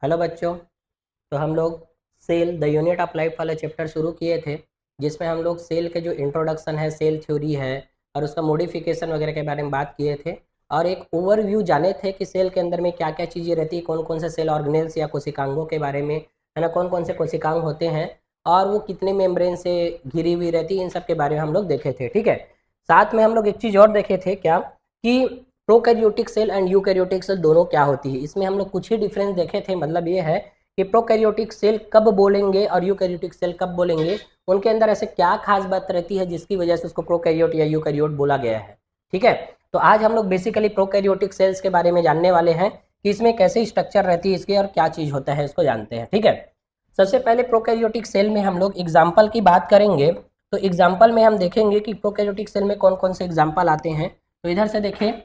Hello बच्चों। तो हम लोग cell the unit of life वाला चैप्टर शुरू किए थे, जिसमें हम लोग सेल के जो इंट्रोडक्शन है, सेल थ्योरी है और उसका मॉडिफिकेशन वगैरह के बारे में बात किए थे और एक ओवरव्यू जाने थे कि सेल के अंदर में क्या क्या चीज़ें रहती है, कौन कौन से सेल ऑर्गेनेल्स या कोशिकांगों के बारे में, है ना, कौन कौन से कोशिकांग होते हैं और वो कितने मेम्ब्रेन से घिरी हुई रहती है, इन सब के बारे में हम लोग देखे थे। ठीक है। साथ में हम लोग एक चीज़ और देखे थे क्या, कि prokaryotic cell and eukaryotic cell दोनों क्या होती है। इसमें हम लोग कुछ ही डिफरेंस देखे थे। मतलब ये है कि प्रोकैरियोटिक सेल कब बोलेंगे और यूकैरियोटिक सेल कब बोलेंगे, उनके अंदर ऐसे क्या खास बात रहती है जिसकी वजह से उसको प्रोकैरियोट या यूकैरियोट बोला गया है। ठीक है। तो आज हम लोग बेसिकली प्रोकैरियोटिक सेल्स के बारे में जानने वाले हैं कि इसमें कैसे स्ट्रक्चर रहती है इसकी और क्या चीज़ होता है, इसको जानते हैं। ठीक है। सबसे पहले प्रोकैरियोटिक सेल में हम लोग एग्जाम्पल की बात करेंगे। तो एग्जाम्पल में हम देखेंगे कि प्रोकैरियोटिक सेल में कौन कौन से एग्जाम्पल आते हैं। तो इधर से देखें,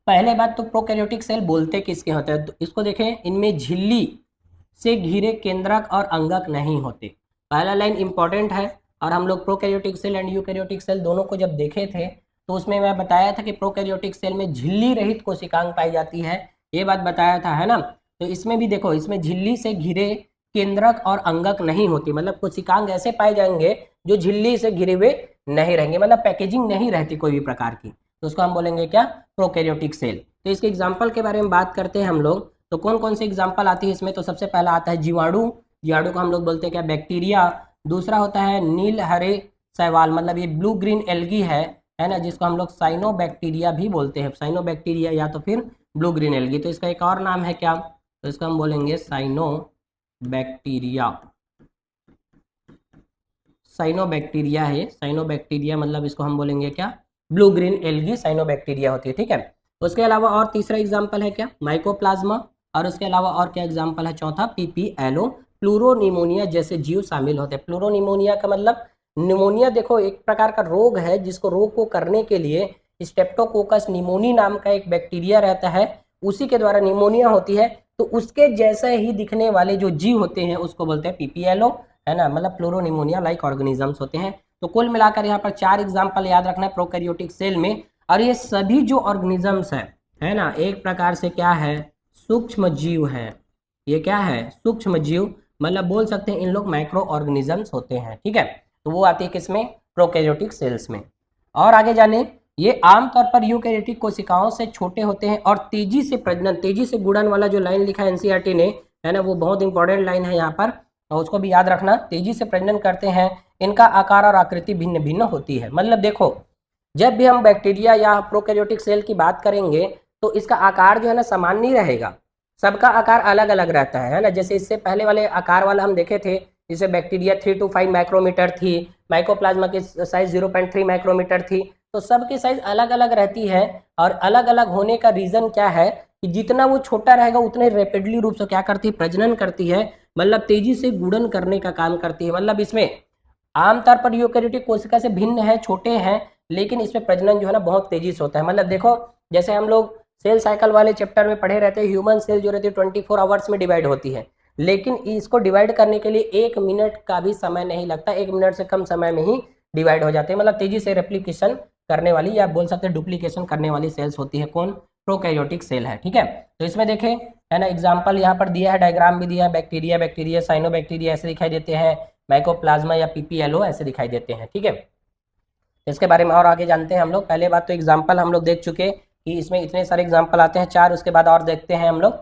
पहले बात तो प्रोकैरियोटिक सेल बोलते किसके होते हैं, तो इसको देखें, इनमें झिल्ली से घिरे केंद्रक और अंगक नहीं होते। पहला लाइन इंपॉर्टेंट है। और हम लोग prokaryotic cell and eukaryotic cell दोनों को जब देखे थे तो उसमें मैं बताया था कि प्रोकैरियोटिक सेल में झिल्ली रहित कोशिकांग पाई जाती है, ये बात बताया था, है ना। तो इसमें भी देखो, इसमें झिल्ली से घिरे केंद्रक और अंगक नहीं होती, मतलब कोशिकांग ऐसे पाए जाएंगे जो झिल्ली से घिरे हुए नहीं रहेंगे, मतलब पैकेजिंग नहीं रहती कोई भी प्रकार की, तो उसको हम बोलेंगे क्या, प्रोकैरियोटिक सेल। तो इसके एग्जाम्पल के बारे में बात करते हैं हम लोग। तो कौन कौन से एग्जाम्पल आती है इसमें, तो सबसे पहला आता है जीवाणु। जीवाणु को हम लोग बोलते हैं क्या, बैक्टीरिया। दूसरा होता है नील हरे शैवाल, मतलब ये ब्लू ग्रीन एल्गी है ना, जिसको हम लोग साइनोबैक्टीरिया भी बोलते हैं, साइनोबैक्टीरिया या तो फिर ब्लू ग्रीन एल्गी। तो इसका एक और नाम है क्या, तो इसको हम बोलेंगे साइनोबैक्टीरिया। साइनोबैक्टीरिया है, साइनोबैक्टीरिया मतलब इसको हम बोलेंगे क्या, ब्लू ग्रीन एल्गी साइनोबैक्टीरिया होती है। ठीक है। उसके अलावा और तीसरा एग्जाम्पल है क्या, माइकोप्लाज्मा। और उसके अलावा और क्या एग्जाम्पल है, चौथा पीपीएलओ, प्लूरोनिमोनिया जैसे जीव शामिल होते हैं। प्लूरोनिमोनिया का मतलब, निमोनिया देखो एक प्रकार का रोग है, जिसको रोग को करने के लिए स्टेप्टोकोकस निमोनी नाम का एक बैक्टीरिया रहता है, उसी के द्वारा निमोनिया होती है। तो उसके जैसे ही दिखने वाले जो जीव होते हैं उसको बोलते हैं पीपीएलओ, है ना, मतलब प्लूरोनिमोनिया लाइक ऑर्गेनिजम्स होते हैं। तो कुल मिलाकर यहाँ पर 4 एग्जाम्पल याद रखना है प्रोकैरियोटिक सेल में। और ये सभी जो ऑर्गेनिजम्स है ना, एक प्रकार से क्या है, सूक्ष्म जीव है। ये क्या है, सूक्ष्म जीव, मतलब बोल सकते हैं इन लोग माइक्रो ऑर्गेनिजम्स होते हैं। ठीक है। तो वो आती है किसमें, प्रोकैरियोटिक सेल्स में। और आगे जाने, ये आमतौर पर यूकैरियोटिक कोशिकाओं से छोटे होते हैं और तेजी से प्रजनन, तेजी से गुणन वाला जो लाइन लिखा है एनसीईआरटी ने, है ना, वो बहुत इंपॉर्टेंट लाइन है यहाँ पर, और उसको भी याद रखना। तेजी से प्रजनन करते हैं, इनका आकार और आकृति भिन्न भिन्न होती है। मतलब देखो, जब भी हम बैक्टीरिया या प्रोकैरियोटिक सेल की बात करेंगे तो इसका आकार जो है ना समान नहीं रहेगा, सबका आकार अलग अलग रहता है ना। जैसे इससे पहले वाले आकार वाला हम देखे थे, जिसे बैक्टीरिया 3 to 5 माइक्रोमीटर थी, माइकोप्लाज्मा की साइज 0.3 माइक्रोमीटर थी। तो सबकी साइज अलग अलग रहती है। और अलग अलग होने का रीजन क्या है, कि जितना वो छोटा रहेगा उतने रैपिडली रूप से क्या करती है, प्रजनन करती है, मतलब तेजी से गुणन करने का काम करती है। मतलब इसमें आमतौर पर यूकैरियोटिक कोशिका से भिन्न है, छोटे हैं, लेकिन इसमें प्रजनन जो है ना बहुत तेजी से होता है। मतलब देखो, जैसे हम लोग सेल साइकिल वाले चैप्टर में पढ़े रहते हैं, ह्यूमन सेल जो रहती है 24 आवर्स में डिवाइड होती है, लेकिन इसको डिवाइड करने के लिए 1 मिनट का भी समय नहीं लगता, 1 मिनट से कम समय में ही डिवाइड हो जाते हैं। मतलब तेजी से रेप्लीकेशन करने वाली, या बोल सकते हैं डुप्लीकेशन करने वाली सेल्स होती है। कौन, प्रोकैरियोटिक सेल है। ठीक है। तो इसमें देखें, है ना, एग्जाम्पल यहाँ पर दिया है, डायग्राम भी दिया है, बैक्टीरिया, बैक्टीरिया, साइनोबैक्टीरिया ऐसे दिखाई देते हैं, माइकोप्लाज्मा या पीपीएलओ ऐसे दिखाई देते हैं। ठीक है। इसके बारे में और आगे जानते हैं हम लोग। पहले बात तो एग्जाम्पल हम लोग देख चुके कि इसमें इतने सारे एग्जाम्पल आते हैं, 4। उसके बाद और देखते हैं हम लोग।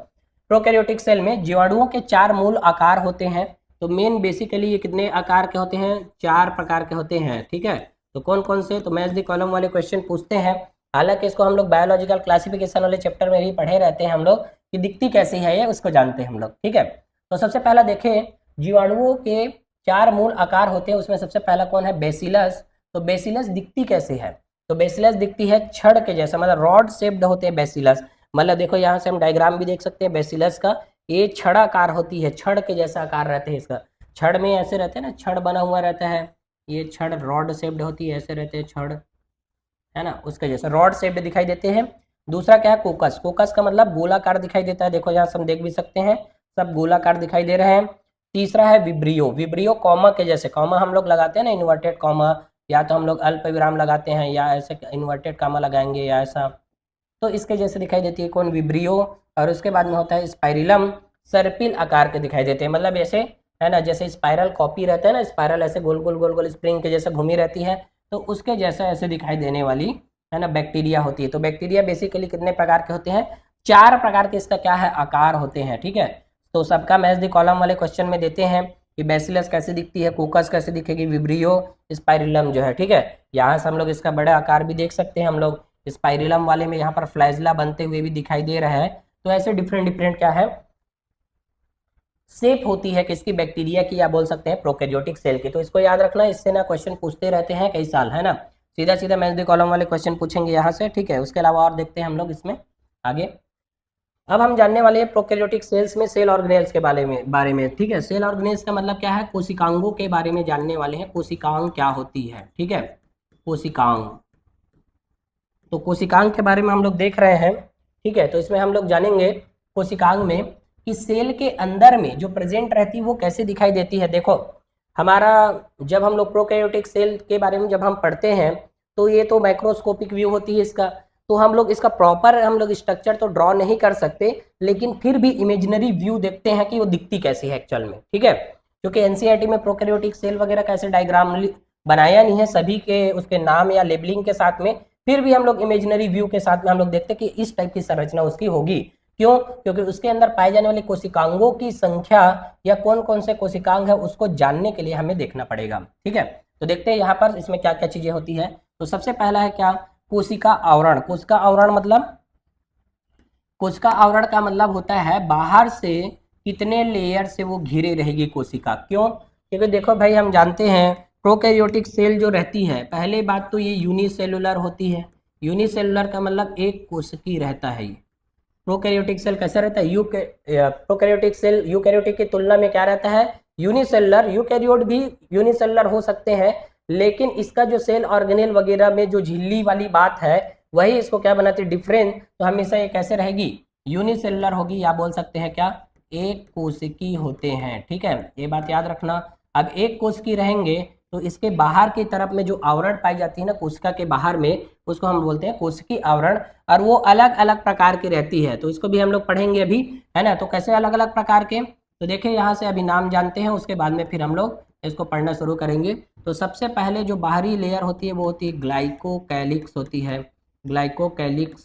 प्रोकैरियोटिक सेल में जीवाणुओं के 4 मूल आकार होते हैं। तो मेन बेसिकली ये कितने आकार के होते हैं, 4 प्रकार के होते हैं। ठीक है। तो कौन कौन से, तो मैच द कॉलम वाले क्वेश्चन पूछते हैं। हालांकि इसको हम लोग बायोलॉजिकल क्लासिफिकेशन वाले चैप्टर में भी पढ़े रहते हैं हम लोग, कि दिखती कैसी है ये, उसको जानते हैं हम लोग। ठीक है। तो सबसे पहला देखें, जीवाणुओं के 4 मूल आकार होते हैं, उसमें सबसे पहला कौन है, बेसिलस। तो बेसिलस दिखती कैसे है, तो बेसिलस दिखती है छड़ के जैसा, मतलब रॉड शेप्ड होते हैं बेसिलस। मतलब देखो यहाँ से हम डायग्राम भी देख सकते हैं बेसिलस का, ये छड़ाकार होती है, छड़ के जैसा आकार रहते हैं इसका। छड़ में ऐसे रहते हैं ना, छड़ बना हुआ रहता है, ये छड़ रॉड शेप्ड होती है, ऐसे रहते हैं छड़, है ना, उसके जैसे रॉड शेप्ड दिखाई देते हैं। दूसरा क्या है, कोकस। कोकस का मतलब गोलाकार दिखाई देता है, देखो यहाँ से हम देख भी सकते हैं, सब गोलाकार दिखाई दे रहे हैं। तीसरा है विब्रियो। विब्रियो कॉमा के जैसे, कॉमा हम लोग लगाते हैं ना, इन्वर्टेड कॉमा, या तो हम लोग अल्प विराम लगाते हैं, या ऐसे इन्वर्टेड कॉमा लगाएंगे, या ऐसा, तो इसके जैसे दिखाई देती है कौन, विब्रियो। और उसके बाद में होता है स्पाइरिलम। सर्पिल आकार के दिखाई देते हैं, मतलब ऐसे है ना, जैसे स्पाइरल कॉपी रहता है ना, स्पाइरल ऐसे गोल गोल गोल गोल स्प्रिंग के जैसे घूमी रहती है, तो उसके जैसा ऐसे दिखाई देने वाली है ना बैक्टीरिया होती है। तो बैक्टीरिया बेसिकली कितने प्रकार के होते हैं, 4 प्रकार के इसका क्या है आकार होते हैं, ठीक है। तो सबका मैच द कॉलम वाले क्वेश्चन में देते हैं कि बैसिलस कैसे दिखती है, कोकस कैसे दिखेगी, विब्रियो स्पाइरिलम जो है, ठीक है। यहाँ से हम लोग इसका बड़ा आकार भी देख सकते हैं, हम लोग स्पाइरिलम वाले में यहाँ पर फ्लैजला बनते हुए भी दिखाई दे रहा है। तो ऐसे डिफरेंट डिफरेंट क्या है शेप होती है किसकी, बैक्टीरिया की, या बोल सकते हैं प्रोकैरियोटिक सेल की। तो इसको याद रखना, इससे ना क्वेश्चन पूछते रहते हैं कई साल, है ना। सीधा सीधा मैच द कॉलम वाले क्वेश्चन पूछेंगे यहाँ से, ठीक है। उसके अलावा और देखते हैं हम लोग इसमें आगे। अब हम जानने वाले हैं प्रोकैरियोटिक सेल्स में सेल ऑर्गेनेल्स के बारे में, ठीक है। सेल ऑर्गेनेल्स का मतलब क्या है, कोशिकांगों के बारे में जानने वाले हैं। कोशिकांग क्या होती है, ठीक है, कोशिकांग। तो कोशिकांग के बारे में हम लोग देख रहे हैं, ठीक है। तो इसमें हम लोग जानेंगे कोशिकांग में कि सेल के अंदर में जो प्रेजेंट रहती है वो कैसे दिखाई देती है। देखो हमारा जब हम लोग प्रोकैरियोटिक सेल के बारे में जब हम पढ़ते हैं तो ये तो माइक्रोस्कोपिक व्यू होती है इसका, तो हम लोग इसका प्रॉपर हम लोग स्ट्रक्चर तो ड्रॉ नहीं कर सकते, लेकिन फिर भी इमेजिनरी व्यू देखते हैं कि वो दिखती कैसी है एक्चुअल में, ठीक है। क्योंकि एनसीईआरटी में प्रोकैरियोटिक सेल वगैरह का ऐसे डायग्राम बनाया नहीं है सभी के उसके नाम या लेबलिंग के साथ में, फिर भी हम लोग इमेजिनरी व्यू के साथ में हम लोग देखते हैं कि इस टाइप की संरचना उसकी होगी। क्यों, क्योंकि उसके अंदर पाए जाने वाले कोशिकांगों की संख्या या कौन कौन से कोशिकांग है उसको जानने के लिए हमें देखना पड़ेगा, ठीक है। तो देखते हैं यहाँ पर इसमें क्या क्या चीजें होती है। तो सबसे पहला है क्या, कोशिका आवरण। कोशिका आवरण मतलब, कोशिका आवरण का मतलब होता है बाहर से कितने लेयर से वो घिरे रहेगी कोशिका। क्यों, क्योंकि देखो भाई हम जानते हैं प्रोकैरियोटिक सेल जो रहती है, पहले बात तो ये यूनिसेलुलर होती है। यूनिसेलुलर का मतलब एक कोशिकी रहता है ये। प्रोकैरियोटिक सेल कैसा रहता है, प्रोकैरियोटिक सेल यूकैरियोटिक की तुलना में क्या रहता है, यूनिसेलुलर। यूकैरियोट भी यूनिसेलुलर हो सकते हैं, लेकिन इसका जो सेल ऑर्गेनेल वगैरह में जो झिल्ली वाली बात है वही इसको क्या बनाती है, डिफरेंट। तो हमेशा ये कैसे रहेगी, यूनिसेलुलर होगी, या बोल सकते हैं क्या, एक कोशिकी होते हैं, ठीक है। ये बात याद रखना। अब एक कोशिकी रहेंगे तो इसके बाहर की तरफ में जो आवरण पाई जाती है ना कोशिका के बाहर में, उसको हम बोलते हैं कोशिकी आवरण, और वो अलग अलग प्रकार की रहती है। तो इसको भी हम लोग पढ़ेंगे अभी, है ना। तो कैसे अलग अलग प्रकार के, तो देखिए यहाँ से अभी नाम जानते हैं, उसके बाद में फिर हम लोग इसको पढ़ना शुरू करेंगे। तो सबसे पहले जो बाहरी लेयर होती है वो होती है ग्लाइकोकैलिक्स होती है, ग्लाइकोकैलिक्स।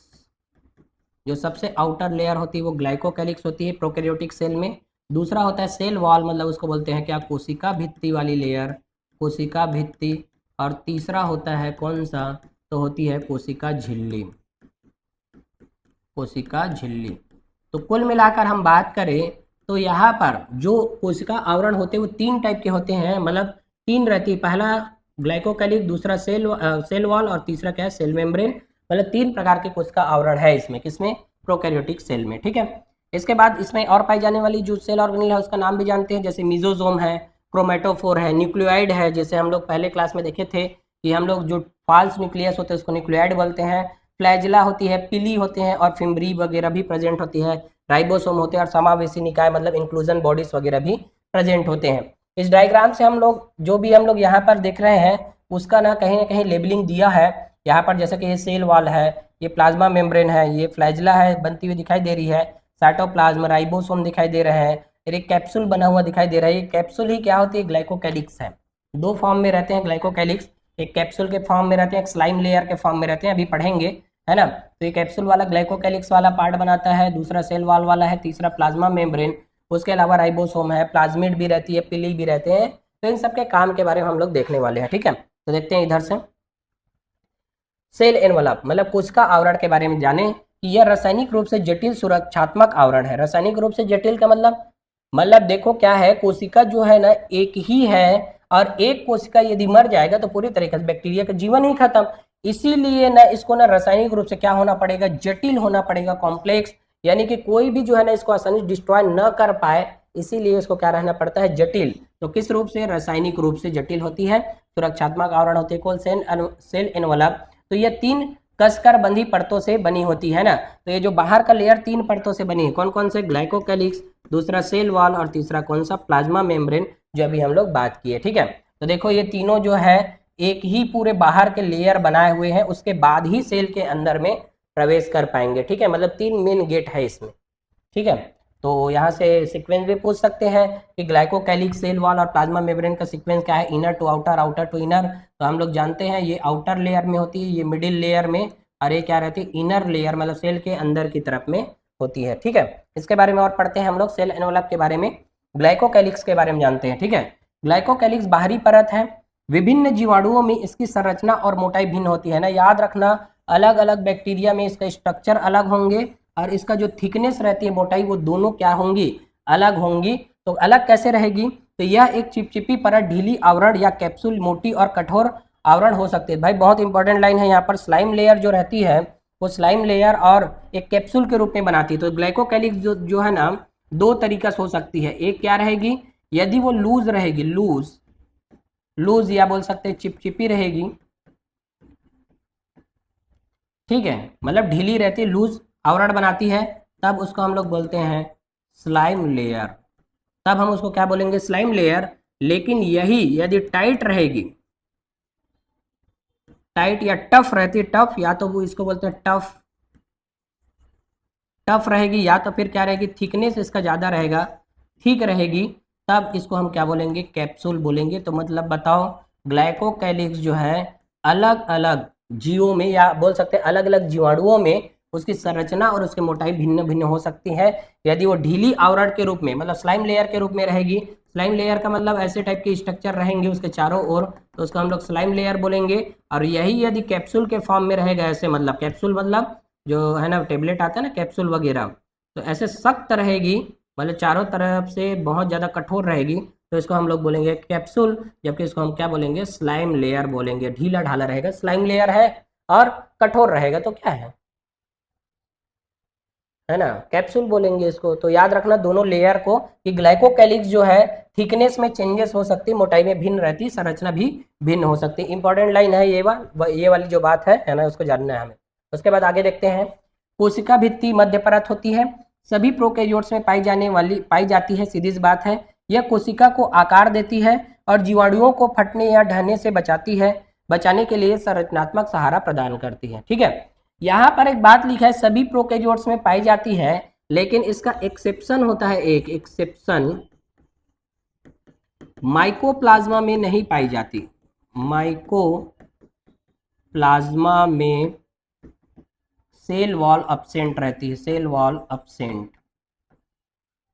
जो सबसे आउटर लेयर होती है वो ग्लाइकोकैलिक्स होती है प्रोकैरियोटिक सेल में। दूसरा होता है सेल वॉल, मतलब उसको बोलते हैं क्या, कोशिका भित्ति वाली लेयर, कोशिका भित्ति। और तीसरा होता है कौन सा, तो होती है कोशिका झिल्ली, कोशिका झिल्ली। तो कुल मिलाकर हम बात करें तो यहाँ पर जो कोशिका आवरण होते हैं वो 3 टाइप के होते हैं, मतलब 3 रहती है। पहला ग्लाइकोकैलिक, दूसरा सेल वॉल, और तीसरा क्या है, सेल मेम्ब्रेन। मतलब 3 प्रकार के कोशिका आवरण है इसमें, किसमें, प्रोकैरियोटिक सेल में, ठीक है। इसके बाद इसमें और पाई जाने वाली जो सेल ऑर्गेनेल है उसका नाम भी जानते हैं, जैसे मिजोजोम है, क्रोमेटोफोर है, न्यूक्लियोइड है, जैसे हम लोग पहले क्लास में देखे थे कि हम लोग जो फाल्स न्यूक्लियस होते हैं उसको न्यूक्लियोइड बोलते हैं। फ्लैजिला होती है, पिली होते हैं, और फिम्ब्री वगैरह भी प्रेजेंट होती है। राइबोसोम होते हैं, और समावेशी निकाय मतलब इंक्लूजन बॉडीज वगैरह भी प्रेजेंट होते हैं। इस डायग्राम से हम लोग जो भी हम लोग यहाँ पर देख रहे हैं उसका ना कहीं लेबलिंग दिया है यहाँ पर, जैसे कि ये सेल वॉल है, ये प्लाज्मा मेम्ब्रेन है, ये फ्लैजिला है बनती हुई दिखाई दे रही है, साइटोप्लाज्म, राइबोसोम दिखाई दे रहे हैं, फिर एक कैप्सूल बना हुआ दिखाई दे रहा है। ये कैप्सूल ही क्या होती है, ग्लाइकोकैलिक्स है। 2 फॉर्म में रहते हैं ग्लाइकोकैलिक्स, एक कैप्सूल के फॉर्म में रहते हैं, एक स्लाइम लेयर के फॉर्म में रहते हैं, अभी पढ़ेंगे, है ना। तो ये कैप्सूल वाला ग्लाइकोकैलिक्स वाला पार्ट बनाता है, दूसरा सेल वॉल वाला है, तीसरा प्लाज्मा मेम्ब्रेन। उसके अलावा राइबोसोम है, प्लाज्मिड भी रहती है, पिली भी रहते हैं। तो इन सबके काम के बारे में हम लोग देखने वाले हैं, ठीक है। तो देखते हैं इधर से, सेल एनवलप मतलब कोशिका आवरण के बारे में जाने कि यह रासायनिक रूप से जटिल सुरक्षात्मक आवरण है। रासायनिक रूप से जटिल का मतलब देखो क्या है, कोशिका जो है ना एक ही है, और एक कोशिका यदि मर जाएगा तो पूरी तरीके से बैक्टीरिया का जीवन ही खत्म। इसीलिए ना इसको ना रासायनिक रूप से क्या होना पड़ेगा, जटिल होना पड़ेगा, कॉम्प्लेक्स, यानी कि कोई भी जो है ना इसको आसानी से डिस्ट्रॉय न कर पाए, इसीलिए इसको क्या रहना पड़ता है, जटिल। तो किस रूप से, रासायनिक रूप से जटिल होती है, सुरक्षात्मक आवरण होती है सेल एनवलप। तो ये 3 कसकर बंधी परतों से बनी होती है ना। तो ये जो बाहर का लेयर 3 परतों से बनी है, कौन कौन से, ग्लाइकोकैलिक्स, दूसरा सेल वॉल, और तीसरा कौन सा, प्लाज्मा मेम्ब्रेन, जो अभी हम लोग बात किए, ठीक है। तो देखो ये तीनों जो है एक ही पूरे बाहर के लेयर बनाए हुए हैं, उसके बाद ही सेल के अंदर में प्रवेश कर पाएंगे, ठीक है। मतलब 3 मेन गेट है इसमें, ठीक है। तो यहाँ से सीक्वेंस भी पूछ सकते हैं कि ग्लाइकोकैलिक सेल वॉल और प्लाज्मा मेम्ब्रेन का सीक्वेंस क्या है, inner to outer, outer to inner. तो हम लोग जानते हैं ये आउटर लेयर में होती है, ये मिडिल लेयर में, और ये क्या रहती है, इनर लेयर, मतलब सेल के अंदर की तरफ में होती है। ठीक है, इसके बारे में और पढ़ते हैं हम लोग, सेल एनवलप के बारे में, ग्लाइकोकैलिक्स के बारे में जानते हैं। ठीक है, ग्लाइकोकैलिक्स बाहरी परत है, विभिन्न जीवाणुओं में इसकी संरचना और मोटाई भिन्न होती है ना, याद रखना, अलग अलग बैक्टीरिया में इसका स्ट्रक्चर अलग होंगे और इसका जो थिकनेस रहती है, मोटाई, वो दोनों क्या होंगी, अलग होंगी। तो अलग कैसे रहेगी, तो यह एक चिपचिपी परत, ढीली आवरण या कैप्सूल, मोटी और कठोर आवरण हो सकती है। भाई बहुत इंपॉर्टेंट लाइन है यहाँ पर, स्लाइम लेयर जो रहती है वो स्लाइम लेयर और एक कैप्सूल के रूप में बनाती है। तो ग्लाइकोकैलिक्स जो है ना, दो तरीका से हो सकती है। एक क्या रहेगी, यदि वो लूज रहेगी, लूज या बोल सकते हैं चिपचिपी रहेगी, ठीक है, मतलब ढीली रहती है, लूज आवरण बनाती है, तब उसको हम लोग बोलते हैं स्लाइम लेयर। तब हम उसको क्या बोलेंगे, स्लाइम लेयर। लेकिन यही यदि टाइट रहेगी, टाइट या टफ रहती है, टफ, या तो वो इसको बोलते हैं टफ, टफ रहेगी, या तो फिर क्या रहेगी, थिकनेस इसका ज़्यादा रहेगा, ठीक रहेगी, तब इसको हम क्या बोलेंगे, कैप्सूल बोलेंगे। तो मतलब बताओ, ग्लाइकोकैलिक्स जो है अलग अलग जीवों में, या बोल सकते हैं अलग अलग जीवाणुओं में, उसकी संरचना और उसकी मोटाई भिन्न भिन्न हो सकती है। यदि वो ढीली आवरण के रूप में, मतलब स्लाइम लेयर के रूप में रहेगी, स्लाइम लेयर का मतलब ऐसे टाइप के स्ट्रक्चर रहेंगे उसके चारों ओर, तो उसको हम लोग स्लाइम लेयर बोलेंगे। और यही यदि कैप्सूल के फॉर्म में रहेगा, ऐसे मतलब कैप्सूल मतलब जो है ना, टेबलेट आता है ना कैप्सूल वगैरह, तो ऐसे सख्त रहेगी, मतलब चारों तरफ से बहुत ज़्यादा कठोर रहेगी, तो इसको हम लोग बोलेंगे कैप्सूल। जबकि इसको हम क्या बोलेंगे, स्लाइम लेयर बोलेंगे। ढीला ढाला रहेगा, स्लाइम लेयर है, और कठोर रहेगा तो क्या है ना, कैप्सूल बोलेंगे इसको। तो याद रखना दोनों लेयर को, कि ग्लाइकोकैलिक्स जो है थिकनेस में चेंजेस हो सकती, मोटाई में भिन्न रहती, संरचना भी भिन्न हो सकती। इंपॉर्टेंट लाइन है ये वाली जो बात है ना, उसको जानना है हमें। उसके बाद आगे देखते हैं, कोशिका भित्ति मध्य परत होती है, सभी प्रोकैरियोट्स में पाई जाती है, सीधी सी बात है। यह कोशिका को आकार देती है और जीवाणुओं को फटने या ढहने से बचाने के लिए संरचनात्मक सहारा प्रदान करती है। ठीक है, यहाँ पर एक बात लिखा है, सभी प्रोकैरियोट्स में पाई जाती है, लेकिन इसका एक्सेप्शन होता है, एक एक्सेप्शन, माइकोप्लाज्मा में नहीं पाई जाती। माइकोप्लाज्मा में सेल वॉल एब्सेंट रहती है, सेल वॉल एब्सेंट।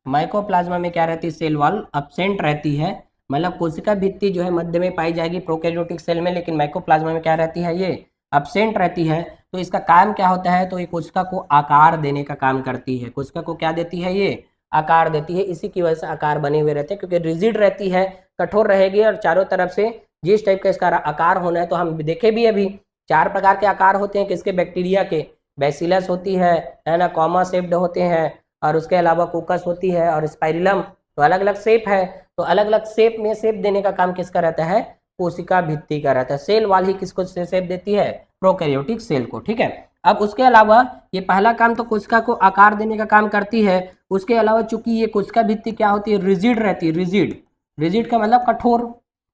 माइकोप्लाज्मा में क्या रहती है, सेल वॉल एब्सेंट रहती है, मतलब कोशिका भित्ति जो है मध्य में पाई जाएगी प्रोकैरियोटिक सेल में, लेकिन माइकोप्लाज्मा में क्या रहती है, ये एब्सेंट रहती है। तो इसका काम क्या होता है, तो ये कोशिका को आकार देने का काम करती है। कोशिका को क्या देती है, ये आकार देती है, इसी की वजह से आकार बने हुए रहते हैं, क्योंकि रिजिड रहती है, कठोर रहेगी, और चारों तरफ से जिस टाइप का इसका आकार होना है, तो हम देखे भी अभी 4 प्रकार के आकार होते हैं किसके, बैक्टीरिया के, बैसिलस होती है ना, कॉमा शेप्ड होते हैं, और उसके अलावा कोकस होती है, और स्पाइरलम, तो अलग अलग शेप है। तो अलग अलग शेप में शेप देने का काम किसका रहता है, कोशिका भित्ति का रहता है। सेल वाल ही किसको शेप देती है, प्रोकैरियोटिक सेल को। ठीक है, अब उसके अलावा ये पहला काम तो कोशिका को आकार देने का काम करती है। उसके अलावा चूंकि ये कोशिका भित्ति क्या होती है, रिजिड रहती है, रिजिड, रिजिड का मतलब कठोर।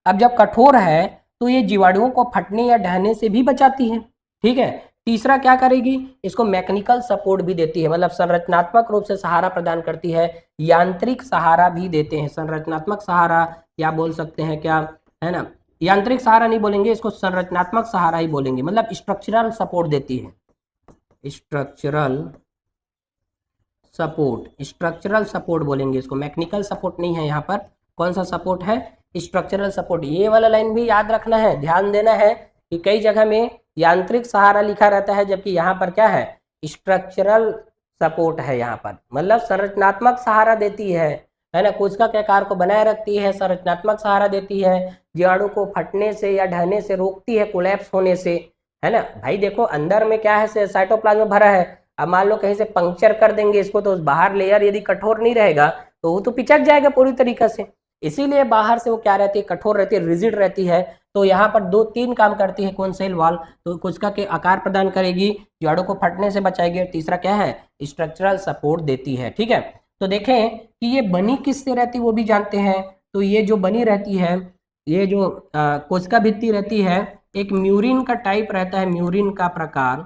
अब जब कठोर है तो ये जीवाणुओं को फटने या ढहने से भी बचाती है। ठीक है, तीसरा क्या करेगी, इसको मैकेनिकल सपोर्ट भी देती है, मतलब संरचनात्मक रूप से सहारा प्रदान करती है, यांत्रिक सहारा भी देते हैं, संरचनात्मक सहारा, या बोल सकते हैं क्या, है ना, यांत्रिक सहारा नहीं बोलेंगे इसको, संरचनात्मक सहारा ही बोलेंगे, मतलब स्ट्रक्चरल सपोर्ट देती है, स्ट्रक्चरल सपोर्ट, स्ट्रक्चरल सपोर्ट बोलेंगे इसको, मैकेनिकल सपोर्ट नहीं है यहाँ पर। कौन सा सपोर्ट है, स्ट्रक्चरल सपोर्ट। ये वाला लाइन भी याद रखना है, ध्यान देना है कि कई जगह में यांत्रिक सहारा लिखा रहता है, जबकि यहाँ पर क्या है, स्ट्रक्चरल सपोर्ट है यहाँ पर, मतलब संरचनात्मक सहारा देती है ना, कोशिका के आकार को बनाए रखती है, संरचनात्मक सहारा देती है, जीवाणु को फटने से या ढहने से रोकती है, कोलैप्स होने से, है ना। भाई देखो अंदर में क्या है, साइटोप्लाज्म भरा है, अब मान लो कहीं से पंक्चर कर देंगे इसको, तो बाहर लेयर यदि कठोर नहीं रहेगा तो वो तो पिचक जाएगा पूरी तरीके से, इसीलिए बाहर से वो क्या रहती है, कठोर रहती है, रिजिड रहती है। तो यहाँ पर 2-3 काम करती है कौन, सेल वॉल, तो कोशिका के आकार प्रदान करेगी, जीवाणु को फटने से बचाएगी, और तीसरा क्या है, स्ट्रक्चरल सपोर्ट देती है। ठीक है, तो देखें कि ये बनी किससे रहती है वो भी जानते हैं। तो ये जो बनी रहती है, ये जो कोशिका भित्ति रहती है, एक म्यूरिन का टाइप रहता है, म्यूरिन का प्रकार,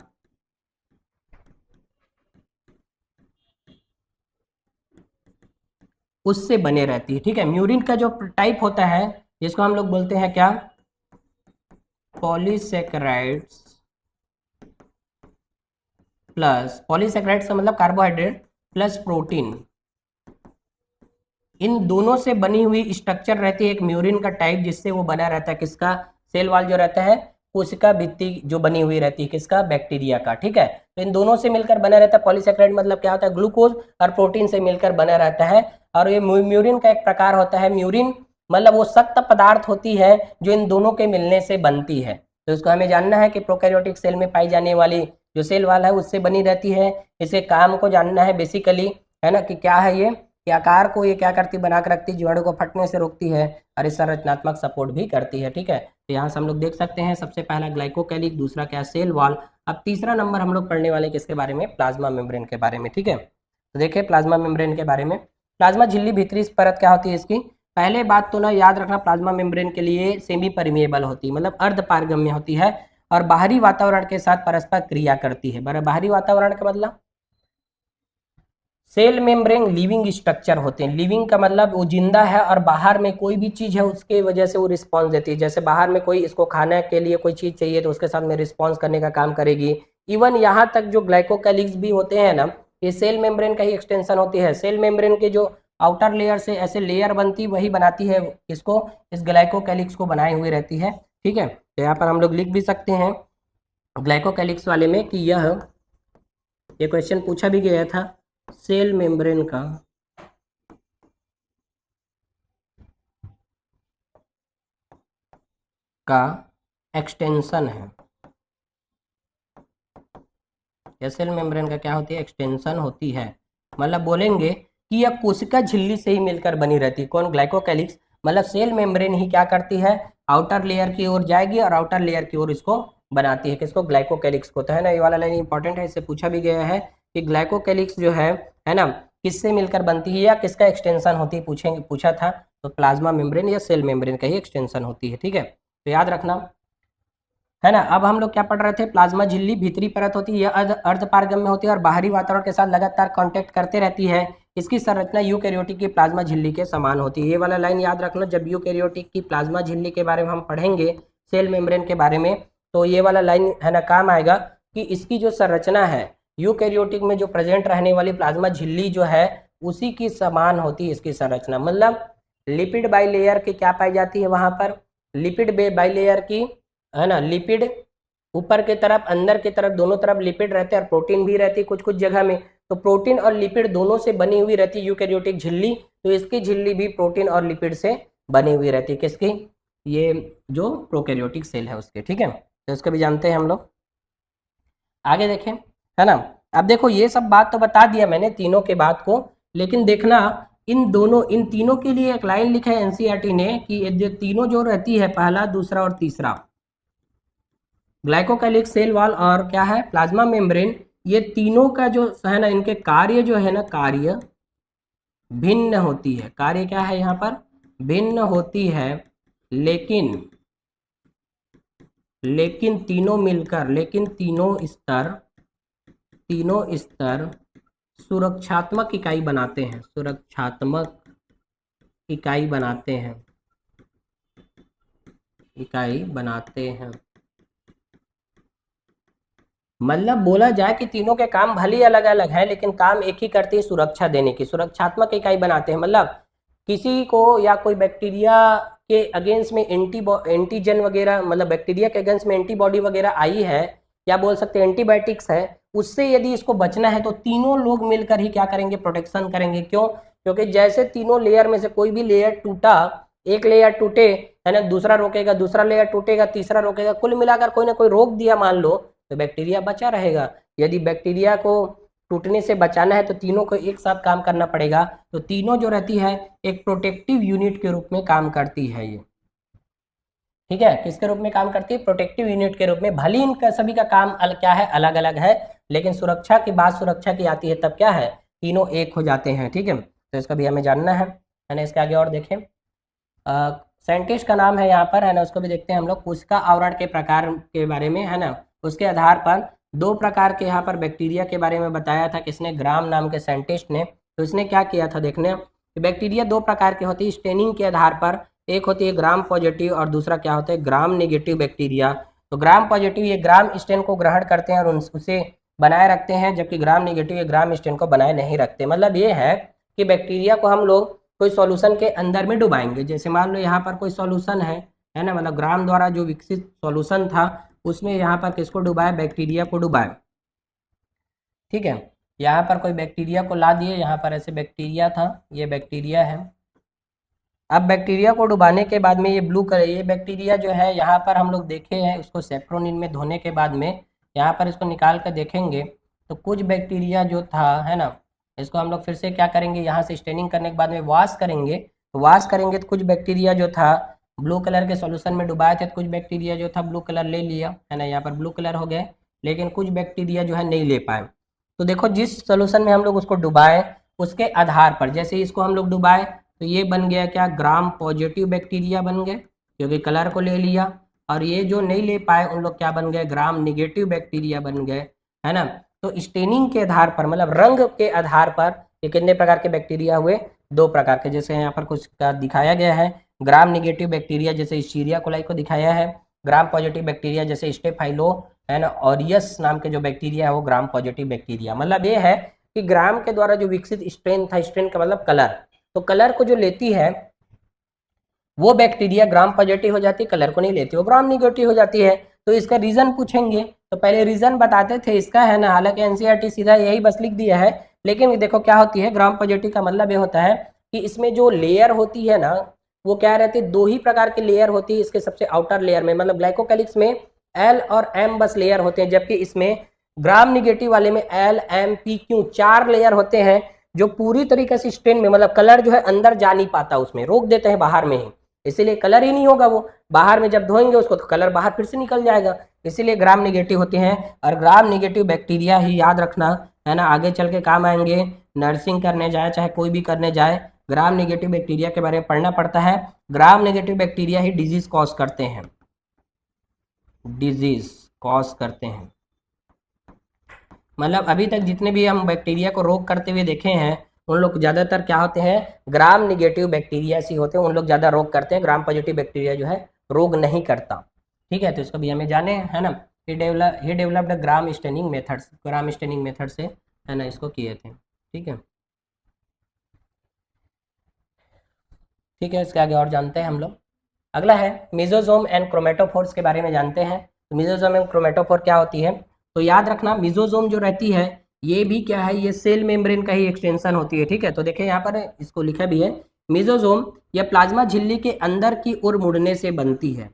उससे बने रहती है, ठीक है। म्यूरिन का जो टाइप होता है जिसको हम लोग बोलते हैं क्या, पॉलीसेकेराइड्स प्लस, पॉलीसेकेराइड्स का मतलब कार्बोहाइड्रेट प्लस प्रोटीन, इन दोनों से बनी हुई स्ट्रक्चर रहती है एक म्यूरिन का टाइप, जिससे वो बना रहता है किसका, सेल वॉल जो रहता है कोशिका भित्ति जो बनी हुई रहती है किसका, बैक्टीरिया का, ठीक है। तो इन दोनों से मिलकर बना रहता है पॉलीसेकेराइड, मतलब क्या होता है, ग्लूकोज और प्रोटीन से मिलकर बना रहता है। और ये म्यूरिन का एक प्रकार होता है, म्यूरिन मतलब वो सख्त पदार्थ होती है जो इन दोनों के मिलने से बनती है। तो इसको हमें जानना है कि प्रोकैरियोटिक सेल में पाई जाने वाली जो सेल वॉल है उससे बनी रहती है। इसके काम को जानना है बेसिकली, है ना, कि क्या है ये, कि आकार को ये क्या करती, बना कर रखती, जीवाणु को फटने से रोकती है और इस संरचनात्मक सपोर्ट भी करती है, ठीक है। तो यहाँ से हम लोग देख सकते हैं सबसे पहला ग्लाइकोकैलिक, दूसरा क्या, सेल वॉल। अब तीसरा नंबर हम लोग पढ़ने वाले किसके बारे में, प्लाज्मा मेम्ब्रेन के बारे में, ठीक है। तो देखिए प्लाज्मा मेम्ब्रेन के बारे में, प्लाज्मा झिल्ली भीतरी परत क्या होती है इसकी, पहले बात तो ना याद रखना, प्लाज्मा मेम्ब्रेन के लिए सेमी परमिएबल होती है, मतलब अर्ध पारगम्य होती है और बाहरी वातावरण के साथ परस्पर क्रिया करती है। बाहरी वातावरण का मतलब, सेल मेम्ब्रेन लिविंग स्ट्रक्चर होते हैं, लिविंग का मतलब वो जिंदा है और बाहर में कोई भी चीज है उसके वजह से वो रिस्पॉन्स देती है। जैसे बाहर में कोई इसको खाने के लिए कोई चीज चाहिए तो उसके साथ में रिस्पॉन्स करने का काम करेगी। इवन यहाँ तक जो ग्लाइकोकैलिक्स भी होते हैं ना, ये सेल मेम्ब्रेन का ही एक्सटेंशन होती है। सेल मेम्ब्रेन के जो आउटर लेयर से ऐसे लेयर बनती, वही बनाती है इसको, इस ग्लाइकोकैलिक्स को बनाई हुई रहती है, ठीक है। तो यहाँ पर हम लोग लिख भी सकते हैं ग्लाइकोकैलिक्स वाले में कि ये क्वेश्चन पूछा भी गया था, सेल मेम्ब्रेन का एक्सटेंशन है, या सेल मेम्ब्रेन का क्या होती है, एक्सटेंशन होती है। मतलब बोलेंगे कि यह कोशिका झिल्ली से ही मिलकर बनी रहती है, कौन, ग्लाइकोकैलिक्स। मतलब सेल मेम्ब्रेन ही क्या करती है, आउटर लेयर की ओर जाएगी और आउटर लेयर की ओर इसको बनाती है, किसको, ग्लाइकोकैलिक्स को। तो है ना, ये वाला लाइन इंपॉर्टेंट है, इससे पूछा भी गया है कि ग्लाइकोकैलिक्स जो है ना, किससे मिलकर बनती है या किसका एक्सटेंशन होती है, पूछेंगे, पूछा था। तो प्लाज्मा मेम्ब्रेन या सेल मेम्ब्रेन का ही एक्सटेंशन होती है, ठीक है। तो याद रखना, है ना। अब हम लोग क्या पढ़ रहे थे, प्लाज्मा झिल्ली भीतरी परत होती है, यह अर्ध पारगम्य होती है और बाहरी वातावरण के साथ लगातार कांटेक्ट करते रहती है। इसकी संरचना यूकैरियोटिक की प्लाज्मा झिल्ली के समान होती है। ये वाला लाइन याद रखना, जब यूकैरियोटिक की प्लाज्मा झिल्ली के बारे में हम पढ़ेंगे, सेल मेम्ब्रेन के बारे में, तो ये वाला लाइन है ना काम आएगा कि इसकी जो संरचना है यूकैरियोटिक में जो प्रेजेंट रहने वाली प्लाज्मा झिल्ली जो है उसी की समान होती है इसकी संरचना। मतलब लिपिड बाइलेयर की क्या पाई जाती है वहां पर, लिपिड बाइलेयर की, है ना, लिपिड ऊपर की तरफ अंदर की तरफ दोनों तरफ लिपिड रहते हैं और प्रोटीन भी रहती है कुछ कुछ जगह में। तो प्रोटीन और लिपिड दोनों से बनी हुई रहती है यूकैरियोटिक झिल्ली, तो इसकी झिल्ली भी प्रोटीन और लिपिड से बनी हुई रहती है, किसकी, ये जो प्रोकैरियोटिक सेल है उसके, ठीक है। तो इसको भी जानते हैं हम लोग। आगे देखें, है ना। अब देखो ये सब बात तो बता दिया मैंने तीनों के बात को, लेकिन देखना इन तीनों के लिए एक लाइन लिखा है एनसीईआरटी ने कि ये तीनों जो रहती है, पहला, दूसरा और तीसरा, ग्लाइकोकैलिक, सेल वॉल और क्या है, प्लाज्मा मेम्ब्रेन, ये तीनों का जो है ना, इनके कार्य जो है ना, कार्य भिन्न होती है। कार्य क्या है यहाँ पर, भिन्न होती है, लेकिन तीनों मिलकर, लेकिन तीनों स्तर सुरक्षात्मक इकाई बनाते हैं, सुरक्षात्मक इकाई बनाते हैं, मतलब बोला जाए कि तीनों के काम भले ही अलग अलग है लेकिन काम एक ही करती है, सुरक्षा देने की, सुरक्षात्मक इकाई बनाते हैं। मतलब किसी को या कोई बैक्टीरिया के अगेंस्ट में एंटीजन वगैरह, मतलब बैक्टीरिया के अगेंस्ट में एंटीबॉडी वगैरह आई है, या बोल सकते हैं एंटीबायोटिक्स है, उससे यदि इसको बचना है तो तीनों लोग मिलकर ही क्या करेंगे, प्रोटेक्शन करेंगे। क्यों, क्योंकि जैसे तीनों लेयर में से कोई भी लेयर टूटा, एक लेयर टूटे, है ना, दूसरा रोकेगा, दूसरा लेयर टूटेगा, तीसरा रोकेगा, कुल मिलाकर कोई ना कोई रोक दिया मान लो, तो बैक्टीरिया बचा रहेगा। यदि बैक्टीरिया को टूटने से बचाना है तो तीनों को एक साथ काम करना पड़ेगा। तो तीनों जो रहती है एक प्रोटेक्टिव यूनिट के रूप में काम करती है ये, ठीक है। किसके रूप में काम करती है, प्रोटेक्टिव यूनिट के रूप में। भले इनका सभी का काम क्या है, अलग अलग है, लेकिन सुरक्षा की बात सुरक्षा की आती है तब क्या है, तीनों एक हो जाते हैं, ठीक है। तो इसका भी हमें जानना है ना। इसके आगे और देखें, साइंटिस्ट का नाम है यहाँ पर, है ना, उसको भी देखते हैं हम लोग। कोशिका आवरण के प्रकार के बारे में, है ना, उसके आधार पर दो प्रकार के यहाँ पर बैक्टीरिया के बारे में बताया था, किसने, ग्राम नाम के साइंटिस्ट ने। तो इसने क्या किया था, देखने, बैक्टीरिया दो प्रकार के होते हैं स्टेनिंग के आधार पर, एक होती है ग्राम पॉजिटिव और दूसरा क्या होता है ग्राम नेगेटिव बैक्टीरिया। तो ग्राम पॉजिटिव ये ग्राम स्टेन को ग्रहण करते हैं और उसे बनाए रखते हैं, जबकि ग्राम नेगेटिव ये ग्राम स्टेन को बनाए नहीं रखते। मतलब ये है कि बैक्टीरिया को हम लोग कोई सॉल्यूशन के अंदर में डुबाएंगे, जैसे मान लो यहाँ पर कोई सॉल्यूशन है ना, मतलब ग्राम द्वारा जो विकसित सॉल्यूशन था उसमें यहाँ पर किसको डुबाए, बैक्टीरिया को डुबाए। ठीक है, यहाँ पर कोई बैक्टीरिया को ला दिए, यहाँ पर ऐसे बैक्टीरिया था, ये बैक्टीरिया है। अब बैक्टीरिया को डुबाने के बाद में ये ब्लू कलर, ये बैक्टीरिया जो है यहाँ पर हम लोग देखे हैं उसको सेप्रोनिन में धोने के बाद में यहाँ पर इसको निकाल कर देखेंगे तो कुछ बैक्टीरिया जो था है ना, इसको हम लोग फिर से क्या करेंगे, यहाँ से स्टेनिंग करने के बाद में वॉश करेंगे। तो वॉश करेंगे तो कुछ बैक्टीरिया जो था ब्लू कलर के सॉल्यूशन में डुबाए थे, तो कुछ बैक्टीरिया जो था ब्लू कलर ले लिया है ना, यहाँ पर ब्लू कलर हो गए, लेकिन कुछ बैक्टीरिया जो है नहीं ले पाए। तो देखो जिस सोल्यूशन में हम लोग उसको डुबाए उसके आधार पर, जैसे इसको हम लोग डुबाए तो ये बन गया क्या, ग्राम पॉजिटिव बैक्टीरिया बन गए क्योंकि कलर को ले लिया, और ये जो नहीं ले पाए उन लोग क्या बन गए, ग्राम निगेटिव बैक्टीरिया बन गए, है ना। तो स्टेनिंग के आधार पर मतलब रंग के आधार पर ये कितने प्रकार के बैक्टीरिया हुए, दो प्रकार के, जैसे यहाँ पर कुछ का दिखाया गया है, ग्राम निगेटिव बैक्टीरिया जैसे इस्चीरिया कोलाई को दिखाया है, ग्राम पॉजिटिव बैक्टीरिया जैसे स्टेफाइलो है ना, ऑरियस नाम के जो बैक्टीरिया है वो ग्राम पॉजिटिव बैक्टीरिया। मतलब ये है कि ग्राम के द्वारा जो विकसित स्ट्रेन था, स्ट्रेन का मतलब कलर, तो कलर को जो लेती है वो बैक्टीरिया ग्राम पॉजिटिव हो जाती है, कलर को नहीं लेती वो ग्राम निगेटिव हो जाती है। तो इसका रीजन पूछेंगे तो पहले रीजन बताते थे इसका, है ना, हालांकि एनसीईआरटी सीधा यही बस लिख दिया है, लेकिन देखो क्या होती है, ग्राम पॉजिटिव का मतलब ये होता है कि इसमें जो लेयर होती है ना वो क्या रहती है, दो ही प्रकार की लेयर होती है इसके सबसे आउटर लेयर में, मतलब ग्लाइकोकैलिक्स में एल और एम बस लेयर होते हैं, जबकि इसमें ग्राम निगेटिव वाले में l m p q 4 layer होते हैं, जो पूरी तरीके से स्टेन में मतलब कलर जो है अंदर जा नहीं पाता, उसमें रोक देते हैं बाहर में ही, इसीलिए कलर ही नहीं होगा, वो बाहर में जब धोएंगे उसको तो कलर बाहर फिर से निकल जाएगा, इसीलिए ग्राम निगेटिव होते हैं। और ग्राम निगेटिव बैक्टीरिया ही याद रखना है ना, आगे चल के काम आएंगे, नर्सिंग करने जाए चाहे कोई भी करने जाए ग्राम निगेटिव बैक्टीरिया के बारे में पढ़ना पड़ता है। ग्राम निगेटिव बैक्टीरिया ही डिजीज कॉज करते हैं, डिजीज कॉज करते हैं। मतलब अभी तक जितने भी हम बैक्टीरिया को रोग करते हुए देखे हैं उन लोग ज़्यादातर क्या होते हैं, ग्राम निगेटिव बैक्टीरिया से होते हैं, उन लोग ज़्यादा रोग करते हैं, ग्राम पॉजिटिव बैक्टीरिया जो है रोग नहीं करता। ठीक है, तो इसको भी हमें जाने है ना, he developed gram staining methods, gram staining method से है ना इसको किए थे। ठीक है, ठीक है, इसके आगे और जानते हैं हम लोग। अगला है मेसोजोम एंड क्रोमेटोफोर्स के बारे में जानते हैं। तो मेसोजोम एंड क्रोमेटोफोर क्या होती है, तो याद रखना मेसोजोम जो रहती है ये भी क्या है, ये सेल मेम्ब्रेन का ही एक्सटेंशन होती है। ठीक है, तो देखिए यहाँ पर इसको लिखा भी है, मेसोजोम या प्लाज्मा झिल्ली के अंदर की ओर मुड़ने से बनती है।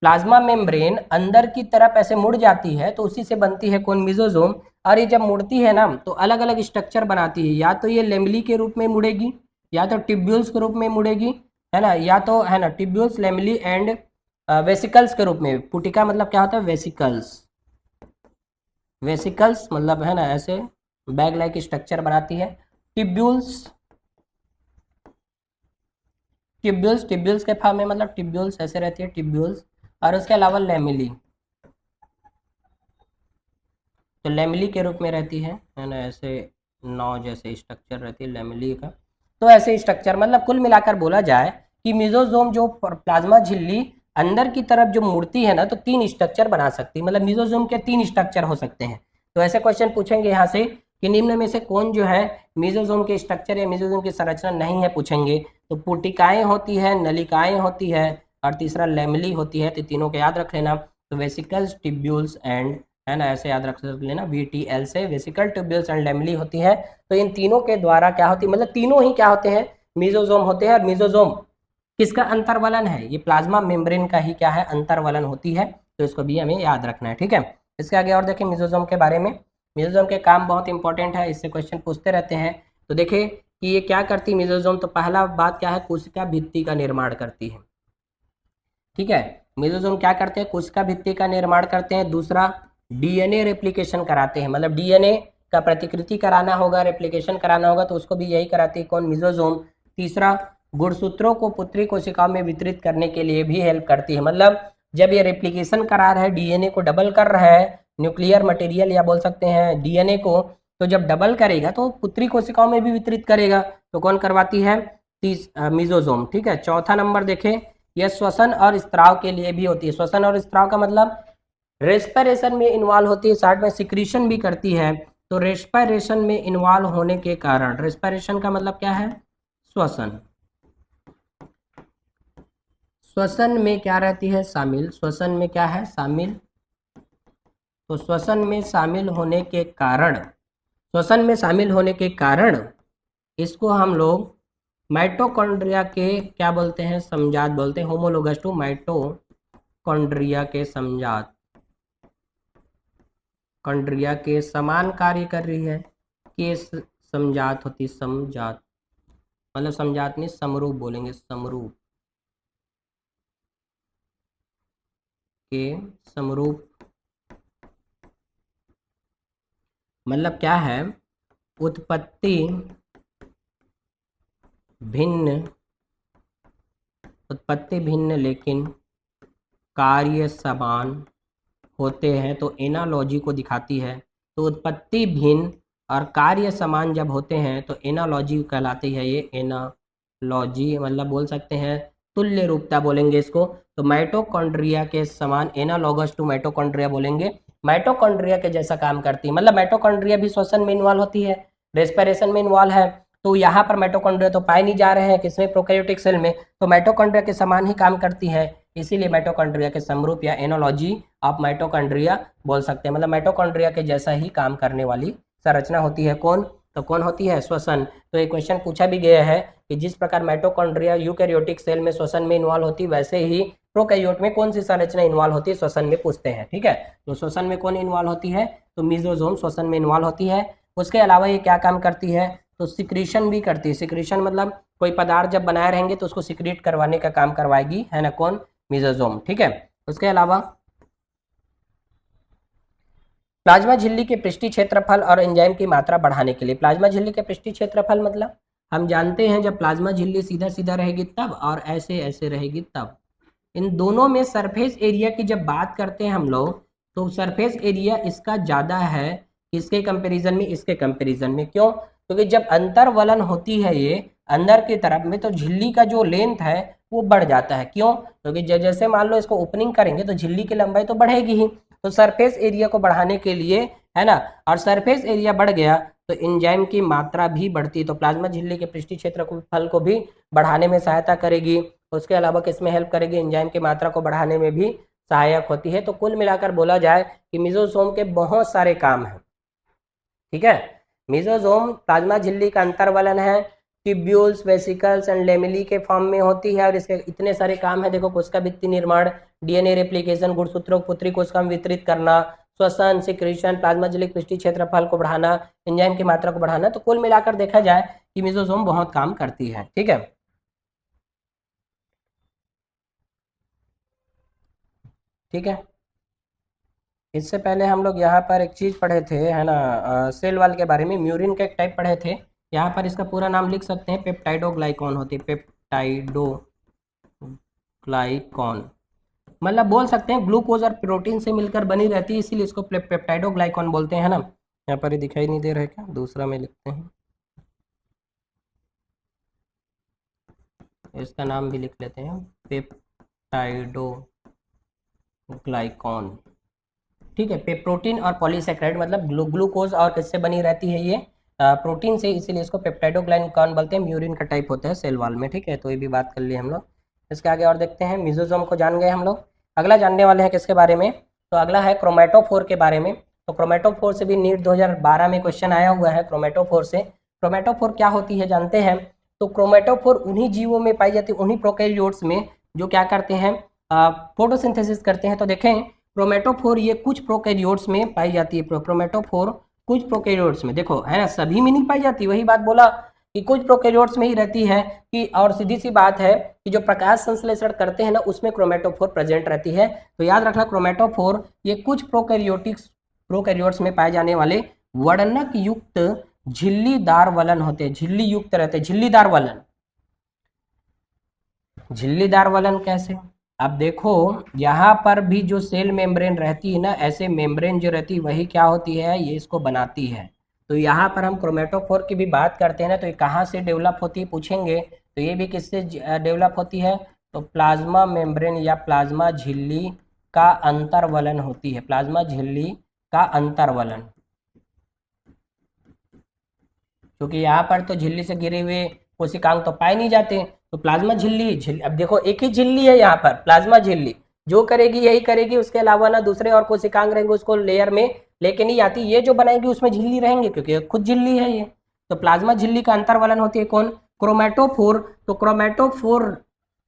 प्लाज्मा मेम्ब्रेन अंदर की तरफ ऐसे मुड़ जाती है तो उसी से बनती है कौन, मेसोजोम। और ये जब मुड़ती है ना तो अलग अलग स्ट्रक्चर बनाती है, या तो ये लेमली के रूप में मुड़ेगी, या तो टिब्यूल्स के रूप में मुड़ेगी, है ना, या तो है ना टिब्यूल्स, लेमली एंड वेसिकल्स के रूप में। पुटिका मतलब क्या होता है, वेसिकल्स, वेसिकल्स मतलब है ना ऐसे बैग लाइक स्ट्रक्चर बनाती है। टिब्यूल्स, टिब्यूल्स, टिब्यूल्स के फॉर्म में मतलब टिब्यूल्स ऐसे रहती है, टिब्यूल्स। और उसके अलावा लेमिली, तो लेमिली के रूप में रहती है ना, ऐसे नौ जैसे स्ट्रक्चर रहती है लेमिली का। तो ऐसे स्ट्रक्चर मतलब कुल मिलाकर बोला जाए कि मेसोजोम जो प्लाज्मा झिल्ली अंदर की तरफ जो मुड़ती है ना तो 3 स्ट्रक्चर बना सकती है, मतलब मेसोजोम के 3 स्ट्रक्चर हो सकते हैं। तो ऐसे क्वेश्चन पूछेंगे यहाँ से कि निम्न में से कौन जो है मेसोजोम के स्ट्रक्चर या मेसोजोम की संरचना नहीं है, पूछेंगे। तो पुटिकाएं होती है, नलिकाएं होती है, और तीसरा लेमली होती है। तो तीनों को याद रख लेना। तो वेसिकल्स, टिब्यूल्स एंड, है ना, ऐसे याद रख लेना, VTL से वेसिकल, ट्यूब्यूल्स एंड लेमली होती है। तो इन तीनों के द्वारा क्या होती है, मतलब तीनों ही क्या होते हैं, मेसोजोम होते हैं। और मेसोजोम किसका अंतर्वलन है, ये प्लाज्मा मेम्ब्रेन का ही क्या है, अंतर्वलन होती है। तो इसको भी हमें याद रखना है। ठीक है, इसके आगे और देखें मेसोजोम के बारे में। मेसोजोम के काम बहुत इंपॉर्टेंट है, इससे क्वेश्चन पूछते रहते हैं। तो देखिए कि ये क्या करती है मेसोजोम, तो पहला बात क्या है, कोशिका भित्ति का निर्माण करती है। ठीक है, मेसोजोम क्या करते हैं, कोशिका भित्ति का निर्माण करते हैं। दूसरा DNA रेप्लिकेशन कराते हैं, मतलब DNA का प्रतिकृति कराना होगा, रेप्लिकेशन कराना होगा, तो उसको भी यही कराती है कौन, मेसोजोम। तीसरा गुणसूत्रों को पुत्री कोशिकाओं में वितरित करने के लिए भी हेल्प करती है, मतलब जब ये रेप्लिकेशन करा रहा है, DNA को डबल कर रहा है, न्यूक्लियर मटेरियल या बोल सकते हैं DNA को, तो जब डबल करेगा तो पुत्री कोशिकाओं में भी वितरित करेगा, तो कौन करवाती है? मिजोजोम। ठीक है, चौथा नंबर देखें, यह श्वसन और स्त्राव के लिए भी होती है। श्वसन और स्त्राव का मतलब रेस्पिरेशन में इन्वॉल्व होती है, साथ में सिक्रीशन भी करती है। तो रेस्पिरेशन में इन्वॉल्व होने के कारण, रेस्पिरेशन का मतलब क्या है? श्वसन। श्वसन में क्या रहती है? शामिल। श्वसन में क्या है? शामिल। तो श्वसन में शामिल होने के कारण, श्वसन में शामिल होने के कारण इसको हम लोग माइटोकॉन्ड्रिया के क्या बोलते हैं? समजात बोलते हैं। होमोलोगस टू माइटोकॉन्ड्रिया के समजात, कॉन्ड्रिया के समान कार्य कर रही है कि समजात होती, समजात मतलब समजात नहीं, समरूप बोलेंगे, समरूप के समरूप मतलब क्या है? उत्पत्ति भिन्न, उत्पत्ति भिन्न लेकिन कार्य समान होते हैं, तो एनालॉजी को दिखाती है। तो उत्पत्ति भिन्न और कार्य समान जब होते हैं तो एनालॉजी कहलाती है। ये एनालॉजी मतलब बोल सकते हैं तुल्य रूपता बोलेंगे इसको। तो माइटोकॉन्ड्रिया के समान, एनालॉगस टू माइटोकॉन्ड्रिया बोलेंगे, माइटोकॉन्ड्रिया के जैसा काम करती है। मतलब माइटोकॉन्ड्रिया भी श्वसन में इन्वॉल्व होती है, रेस्पिरेशन में इन्वॉल्व है। तो यहाँ पर माइटोकॉन्ड्रिया तो पाए नहीं जा रहे हैं, किसमें? प्रोकैरियोटिक सेल में। तो माइटोकॉन्ड्रिया के समान ही काम करती है, इसीलिए माइटोकॉन्ड्रिया के समरूप या एनालॉजी ऑफ माइटोकॉन्ड्रिया बोल सकते हैं। मतलब माइटोकॉन्ड्रिया के जैसा ही काम करने वाली संरचना होती है। कौन? तो कौन होती है? श्वसन। तो एक क्वेश्चन पूछा भी गया है कि जिस प्रकार माइटोकॉन्ड्रिया यूकैरियोटिक सेल में श्वसन में इन्वॉल्व होती है, वैसे ही प्रोकैरियोट में कौन सी संरचना इन्वॉल्व होती है? श्वसन में पूछते हैं। ठीक है, तो श्वसन में कौन इन्वॉल्व होती है? तो मिजोजोम श्वसन में इन्वॉल्व होती है। उसके अलावा ये क्या काम करती है? तो सिक्रीशन भी करती है। सिक्रीशन मतलब कोई पदार्थ जब बनाए रहेंगे तो उसको सिक्रीट करवाने का काम करवाएगी, है ना? कौन? मिजोजोम। ठीक है, उसके अलावा प्लाज्मा झिल्ली के पृष्ठीय क्षेत्रफल और एंजाइम की मात्रा बढ़ाने के लिए, प्लाज्मा झिल्ली के पृष्ठीय क्षेत्रफल मतलब हम जानते हैं जब प्लाज्मा झिल्ली सीधा सीधा रहेगी तब, और ऐसे ऐसे रहेगी तब। इन दोनों में सरफेस एरिया की जब बात करते हैं हम लोग, तो सरफेस एरिया इसका ज़्यादा है इसके कंपैरिजन में, इसके कंपैरिजन में। क्यों? क्योंकि जब अंतर्वलन होती है ये अंदर की तरफ में, तो झिल्ली का जो लेंथ है वो बढ़ जाता है। क्यों? क्योंकि जैसे मान लो इसको ओपनिंग करेंगे तो झिल्ली की लंबाई तो बढ़ेगी ही। तो सरफेस एरिया को बढ़ाने के लिए, है ना, और सरफेस एरिया बढ़ गया तो एंजाइम की मात्रा भी बढ़ती है। तो प्लाज्मा झिल्ली के पृष्ठीय क्षेत्रफल को भी बढ़ाने में सहायता करेगी। उसके अलावा किसमें हेल्प करेगी? एंजाइम की मात्रा को बढ़ाने में भी सहायक होती है। तो कुल मिलाकर बोला जाए कि मिजोसोम के बहुत सारे काम हैं। ठीक है, मिजोसोम प्लाज्मा झिल्ली का अंतर्वलन है, ट्यूब्यूल्स, वेसिकल्स एंड लेमिली के फॉर्म में होती है, और इसके इतने सारे काम है। देखो, कोशिका भित्ति निर्माण, डीएनए रेप्लिकेशन, गुणसूत्रों को पुत्री कोशिका में वितरित करना, श्वसन, सिक्रीशन, प्लाज्मा झिल्ली के पृष्ठीय क्षेत्रफल को बढ़ाना, एंजाइम की मात्रा को बढ़ाना। तो कुल मिलाकर देखा जाए कि मिजोसोम बहुत काम करती है। ठीक है, ठीक है। इससे पहले हम लोग यहाँ पर एक चीज़ पढ़े थे, है ना, सेल वॉल के बारे में, म्यूरिन का एक टाइप पढ़े थे। यहाँ पर इसका पूरा नाम लिख सकते हैं, पेप्टाइडोग्लाइकॉन होती है, पेप्टाइडोग्लाइकॉन। मतलब बोल सकते हैं ग्लूकोज और प्रोटीन से मिलकर बनी रहती है, इसीलिए इसको पेप्टाइडोग्लाइकॉन बोलते हैं, है ना। यहाँ पर ही दिखाई नहीं दे रहा है क्या? दूसरा में लिखते हैं, इसका नाम भी लिख लेते हैं, पेप्टाइडोग्लाइकॉन। ठीक है, प्रोटीन और पॉलीसेक्राइड मतलब ग्लूकोज और किससे बनी रहती है? ये प्रोटीन से, इसीलिए इसको पेप्टाइडोग्लाइकॉन बोलते हैं। म्यूरिन का टाइप होता है सेल वॉल में। ठीक है, तो ये भी बात कर लिए हम लोग। इसके आगे और देखते हैं, मिजोसोम को जान गए हम लोग। अगला जानने वाले हैं किसके बारे में? तो अगला है क्रोमेटोफोर के बारे में। तो क्रोमेटोफोर से भी नीट 2012 में क्वेश्चन आया हुआ है क्रोमेटोफोर से। क्रोमेटोफोर क्या होती है जानते हैं? तो क्रोमेटोफोर उन्हीं जीवों में पाई जाती है, उन्हीं प्रोकैरियोट्स में जो क्या करते हैं? फोटोसिंथेसिस करते हैं। तो देखें, क्रोमेटोफोर ये कुछ प्रोकैरियोट्स में पाई जाती है। क्रोमेटोफोर कुछ प्रोकैरियोट्स में, देखो, है ना, सभी में नहीं पाई जाती। वही बात बोला कि कुछ प्रोकैरियोट्स में ही रहती है कि, और सीधी सी बात है कि जो प्रकाश संश्लेषण करते हैं ना, उसमें क्रोमेटोफोर प्रेजेंट रहती है। तो याद रखना, क्रोमेटोफोर ये कुछ प्रोकैरियोट्स में पाए जाने वाले वर्णक युक्त झिल्लीदार वलन होते हैं। झिल्ली युक्त रहते हैं, झिल्लीदार वलन। झिल्लीदार वलन कैसे? अब देखो, यहाँ पर भी जो सेल मेम्ब्रेन रहती है ना, ऐसे मेम्ब्रेन जो रहती है वही क्या होती है? ये इसको बनाती है। तो यहाँ पर हम क्रोमेटोफोर की भी बात करते हैं ना, तो ये कहाँ से डेवलप होती है पूछेंगे, तो ये भी किससे डेवलप होती है, तो प्लाज्मा मेम्ब्रेन या प्लाज्मा झिल्ली का अंतर्वलन होती है, प्लाज्मा झिल्ली का अंतर्वलन। क्योंकि यहाँ पर तो झिल्ली से घिरे हुए कोशिकांग तो पाए नहीं जाते, तो प्लाज्मा झिल्ली अब देखो एक ही झिल्ली है यहाँ पर, प्लाज्मा झिल्ली जो करेगी यही करेगी, उसके अलावा ना दूसरे और कोशिकांग रहेंगे उसको लेयर में लेके नहीं आती, ये जो बनाएगी उसमें झिल्ली रहेंगे क्योंकि खुद झिल्ली है ये। तो प्लाज्मा झिल्ली का अंतर्वलन होती है कौन, क्रोमेटोफोर। तो क्रोमेटोफोर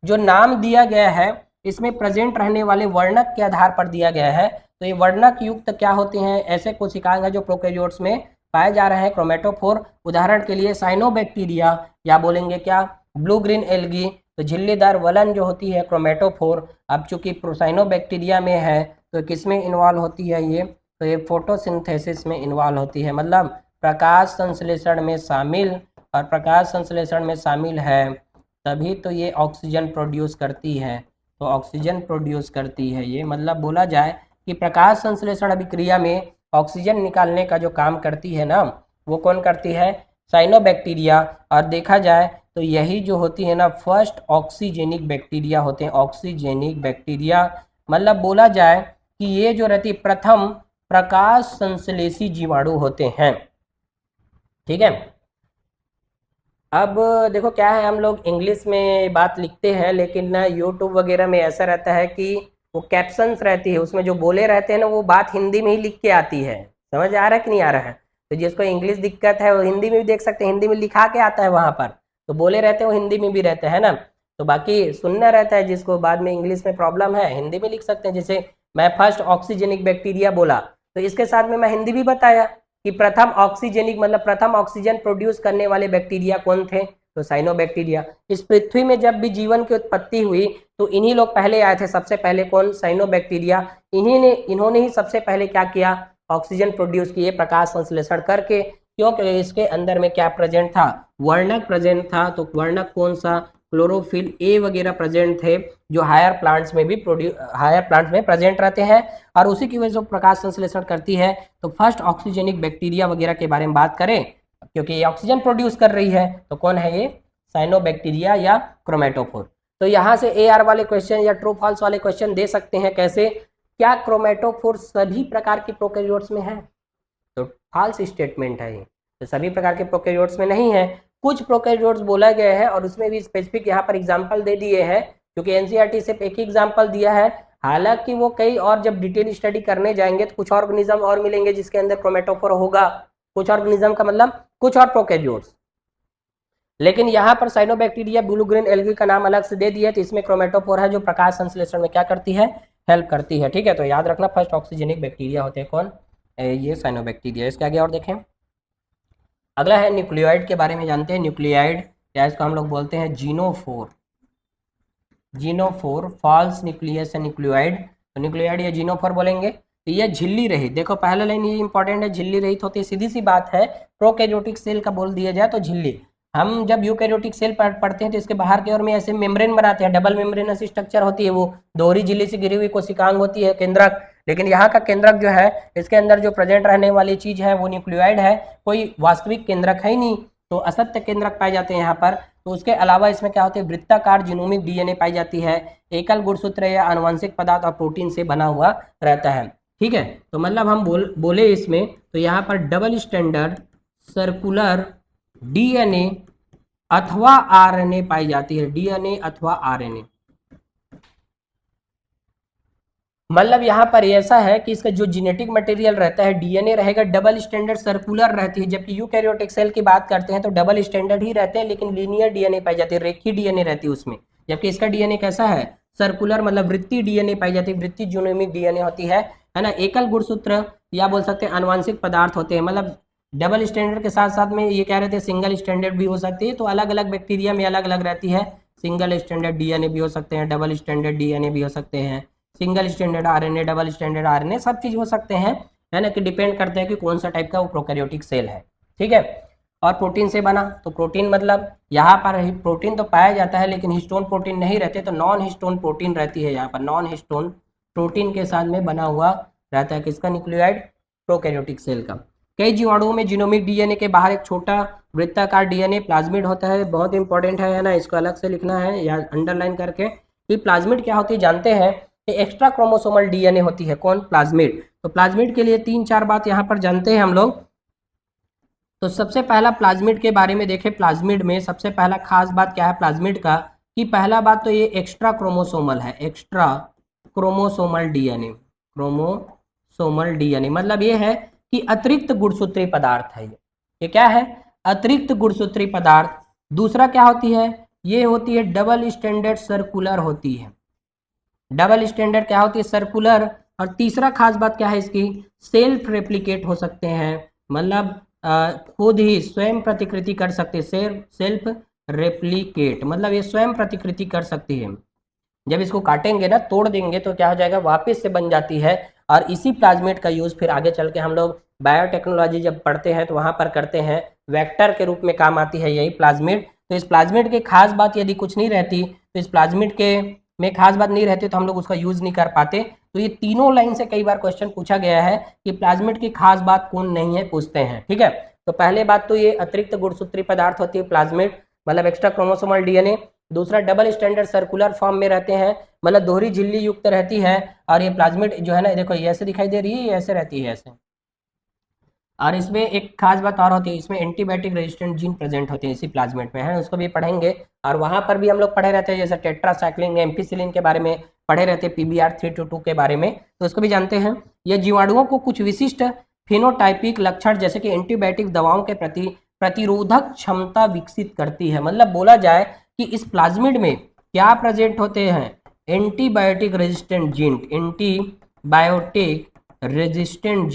जो नाम दिया गया है इसमें प्रेजेंट रहने वाले वर्णक के आधार पर दिया गया है। तो ये वर्णक युक्त क्या होते हैं, ऐसे कोशिकांग हैं जो प्रोकैरियोट्स में पाए जा रहे हैं क्रोमेटोफोर। उदाहरण के लिए साइनोबैक्टीरिया या बोलेंगे क्या, ब्लू ग्रीन एल्गी। तो झिल्लीदार वलन जो होती है क्रोमेटोफोर, अब चूंकि साइनोबैक्टीरिया में है तो किस में इन्वॉल्व होती है ये, तो ये फोटोसिंथेसिस में इन्वॉल्व होती है, मतलब प्रकाश संश्लेषण में शामिल, और प्रकाश संश्लेषण में शामिल है तभी तो ये ऑक्सीजन प्रोड्यूस करती है। तो ऑक्सीजन प्रोड्यूस करती है ये, मतलब बोला जाए कि प्रकाश संश्लेषण अभिक्रिया में ऑक्सीजन निकालने का जो काम करती है ना, वो कौन करती है, साइनोबैक्टीरिया। और देखा जाए तो यही जो होती है ना फर्स्ट ऑक्सीजेनिक बैक्टीरिया होते हैं, ऑक्सीजेनिक बैक्टीरिया, मतलब बोला जाए कि ये जो रहती प्रथम प्रकाश संश्लेषी जीवाणु होते हैं। ठीक है, अब देखो क्या है, हम लोग इंग्लिश में बात लिखते हैं लेकिन ना यूट्यूब वगैरह में ऐसा रहता है कि वो कैप्शंस रहती है उसमें जो बोले रहते हैं ना वो बात हिंदी में ही लिख के आती है, समझ आ रहा है कि नहीं आ रहा है। तो जिसको इंग्लिश दिक्कत है वो हिंदी में भी देख सकते हैं, हिंदी में लिखा के आता है वहाँ पर, तो बोले रहते हैं वो हिंदी में भी रहते हैं ना। तो बाकी सुनना रहता है, जिसको बाद में इंग्लिश में प्रॉब्लम है हिंदी में लिख सकते हैं। जैसे मैं फर्स्ट ऑक्सीजेनिक बैक्टीरिया बोला तो इसके साथ में मैं हिंदी भी बताया कि प्रथम ऑक्सीजेनिक मतलब प्रथम ऑक्सीजन प्रोड्यूस करने वाले बैक्टीरिया कौन थे, तो साइनोबैक्टीरिया। इस पृथ्वी में जब भी जीवन की उत्पत्ति हुई तो इन्हीं लोग पहले आए थे, सबसे पहले कौन, साइनोबैक्टीरिया। इन्होंने ही सबसे पहले क्या किया, ऑक्सीजन प्रोड्यूस किए प्रकाश संश्लेषण करके, क्योंकि इसके अंदर में क्या प्रेजेंट था, वर्णक प्रेजेंट था। तो वर्णक कौन सा, क्लोरोफिल ए वगैरह प्रेजेंट थे, जो हायर प्लांट्स में भी हायर प्लांट्स में प्रेजेंट रहते हैं, और उसी की वजह से प्रकाश संश्लेषण करती है। तो फर्स्ट ऑक्सीजेनिक बैक्टीरिया वगैरह के बारे में बात करें, क्योंकि ये ऑक्सीजन प्रोड्यूस कर रही है, तो कौन है ये, साइनोबैक्टीरिया या क्रोमेटोफोर। तो यहाँ से AR वाले क्वेश्चन या ट्रू फॉल्स वाले क्वेश्चन दे सकते हैं। कैसे, क्या क्रोमेटोफोर सभी प्रकार के प्रोकैरियोट्स में है, तो फॉल्स स्टेटमेंट है ये, तो सभी प्रकार के प्रोकैरियोट्स में नहीं है। कुछ प्रोकैरियोट्स बोला गया है और उसमें भी स्पेसिफिक यहाँ पर एग्जाम्पल दे दिए हैं, क्योंकि NCERT सिर्फ एक ही एग्जाम्पल दिया है, हालांकि वो कई और जब डिटेल स्टडी करने जाएंगे तो कुछ ऑर्गेनिज्म और मिलेंगे जिसके अंदर क्रोमेटोफोर होगा, कुछ ऑर्गेनिज्म का मतलब कुछ और प्रोकैरियोट्स। लेकिन यहाँ पर साइनोबैक्टीरिया ब्लू ग्रीन एल्गी का नाम अलग से दे दिया, तो इसमें क्रोमेटोफोर है जो प्रकाश संश्लेषण में क्या करती है, हेल्प करती है। ठीक है, तो याद रखना फर्स्ट ऑक्सीजेनिक बैक्टीरिया होते हैं कौन, ये साइनोबैक्टीरिया। इसके आगे और देखें, अगला है न्यूक्लियोइड के बारे में जानते हैं। न्यूक्लियोइड या इसको हम लोग बोलते हैं जीनोफोर, जीनोफोर फॉल्स न्यूक्लियस है न्यूक्लियोइड। तो न्यूक्लियोइड या जीनोफोर बोलेंगे तो ये झिल्ली रहित, देखो पहला लाइन ये इंपॉर्टेंट है, झिल्ली रहित होती है, सीधी सी बात है। प्रोकैरियोटिक सेल का बोल दिया जाए तो झिल्ली, हम जब यूकैरियोटिक सेल पढ़ते हैं तो इसके बाहर की ओर में ऐसे मेम्ब्रेन बनाते हैं, डबल मेम्ब्रेनस स्ट्रक्चर होती है, वो दोहरी झिल्ली से घिरी हुई कोशिकांग होती है, केंद्रक। लेकिन यहाँ का केंद्रक जो है, इसके अंदर जो प्रेजेंट रहने वाली चीज है वो न्यूक्लियोइड है, कोई वास्तविक केंद्रक है ही नहीं, तो असत्य केंद्रक पाए जाते हैं यहाँ पर। तो उसके अलावा इसमें क्या होते हैं, वृत्ताकार जीनोमिक DNA पाई जाती है, एकल गुणसूत्र या आनुवंशिक पदार्थ और प्रोटीन से बना हुआ रहता है। ठीक है, तो मतलब हम बोले इसमें तो यहाँ पर डबल स्टैंडर्ड सर्कुलर DNA अथवा RNA पाई जाती है, DNA अथवा RNA। मतलब यहाँ पर ऐसा है कि इसका जो जेनेटिक मटेरियल रहता है DNA रहेगा, डबल स्टैंडर्ड सर्कुलर रहती है, जबकि यूकैरियोटिक सेल की बात करते हैं तो डबल स्टैंडर्ड ही रहते हैं लेकिन लीनियर DNA पाई जाती है, रेखीय DNA रहती है उसमें। जबकि इसका DNA कैसा है, सर्कुलर, मतलब वृत्तीय DNA पाई जाती है, वृत्तीय जीनोमिक DNA होती है ना। एकल गुणसूत्र या बोल सकते हैं आनुवंशिक पदार्थ होते हैं, मतलब डबल स्टैंडर्ड के साथ साथ में ये कह रहे थे सिंगल स्टैंडर्ड भी हो सकती है, तो अलग अलग बैक्टीरिया में अलग अलग रहती है। सिंगल स्टैंडर्ड DNA भी हो सकते हैं, डबल स्टैंडर्ड DNA भी हो सकते हैं, single standard RNA, double standard RNA, सब चीज हो सकते हैं, है ना, कि डिपेंड करते हैं कि कौन सा टाइप का वो प्रोकैरियोटिक सेल है। ठीक है, और प्रोटीन से बना, तो प्रोटीन मतलब यहाँ पर प्रोटीन तो पाया जाता है लेकिन हिस्टोन प्रोटीन नहीं रहते, तो नॉन हिस्टोन प्रोटीन रहती है यहाँ पर, नॉन हिस्टोन प्रोटीन के साथ में बना हुआ रहता है किसका, न्यूक्लियोइड, प्रोकैरियोटिक सेल का। कई जीवाणुओं में जीनोमिक डीएनए के बाहर एक छोटा वृत्ताकार डीएनए प्लाज्मिड होता है, बहुत इंपॉर्टेंट है ना, इसको अलग से लिखना है या अंडरलाइन करके कि प्लाज्मिड क्या होती है जानते हैं कि एक्स्ट्रा क्रोमोसोमल डीएनए होती है। कौन? प्लाज्मिड। तो प्लाज्मिड के लिए 3-4 बात यहाँ पर जानते हैं हम लोग। तो सबसे पहला प्लाज्मिड के बारे में देखें, प्लाज्मिड में सबसे पहला खास बात क्या है प्लाज्मिड का कि पहला बात तो ये एक्स्ट्रा क्रोमोसोमल है, extra chromosomal DNA, chromosomal DNA मतलब ये है कि अतिरिक्त गुणसूत्री पदार्थ है ये क्या है? अतिरिक्त गुणसूत्री पदार्थ। दूसरा क्या होती है? ये होती है डबल स्टैंडर्ड सर्कुलर होती है, डबल स्टैंडर्ड क्या होती है? सर्कुलर। और तीसरा खास बात क्या है इसकी? सेल्फ रेप्लिकेट हो सकते हैं, मतलब खुद ही स्वयं प्रतिकृति कर सकते हैं, सेल्फ रेप्लिकेट मतलब ये स्वयं प्रतिकृति कर सकती है। जब इसको काटेंगे ना, तोड़ देंगे तो क्या हो जाएगा? वापस से बन जाती है। और इसी प्लाज्मिड का यूज फिर आगे चल के हम लोग बायोटेक्नोलॉजी जब पढ़ते हैं तो वहां पर करते हैं, वेक्टर के रूप में काम आती है यही प्लाज्मिड। तो इस प्लाज्मिड की खास बात यदि कुछ नहीं रहती, तो इस प्लाज्मिड के में खास बात नहीं रहती तो हम लोग उसका यूज नहीं कर पाते। तो ये तीनों लाइन से कई बार क्वेश्चन पूछा गया है कि प्लाज्मिड की खास बात कौन नहीं है, पूछते हैं। ठीक है, तो पहले बात तो ये अतिरिक्त गुणसूत्री पदार्थ होती है प्लाज्मिड, मतलब एक्स्ट्रा क्रोमोसोमल डीएनए। दूसरा डबल स्टैंडर्ड सर्कुलर फॉर्म में रहते हैं, मतलब दोहरी झिल्ली युक्त रहती है। और ये प्लाज्मिड जो है ना, देखो ये ऐसे दिखाई दे रही है, ये ऐसे रहती है ऐसे। और इसमें एक खास बात और होती है, इसमें एंटीबायोटिक रेजिस्टेंट जीन प्रेजेंट होते हैं इसी प्लाज्मिड में, है उसको भी पढ़ेंगे। और वहाँ पर भी हम लोग पढ़े रहते हैं, जैसे टेट्रासाइक्लिन एम्पिसिलिन के बारे में पढ़े रहते हैं, PBR 322 के बारे में, तो उसको भी जानते हैं। ये जीवाणुओं को कुछ विशिष्ट फिनोटाइपिक लक्षण जैसे कि एंटीबायोटिक दवाओं के प्रति प्रतिरोधक क्षमता विकसित करती है। मतलब बोला जाए कि इस प्लाज्मिड में क्या प्रेजेंट होते हैं? Antibiotic resistant gene, antibiotic resistant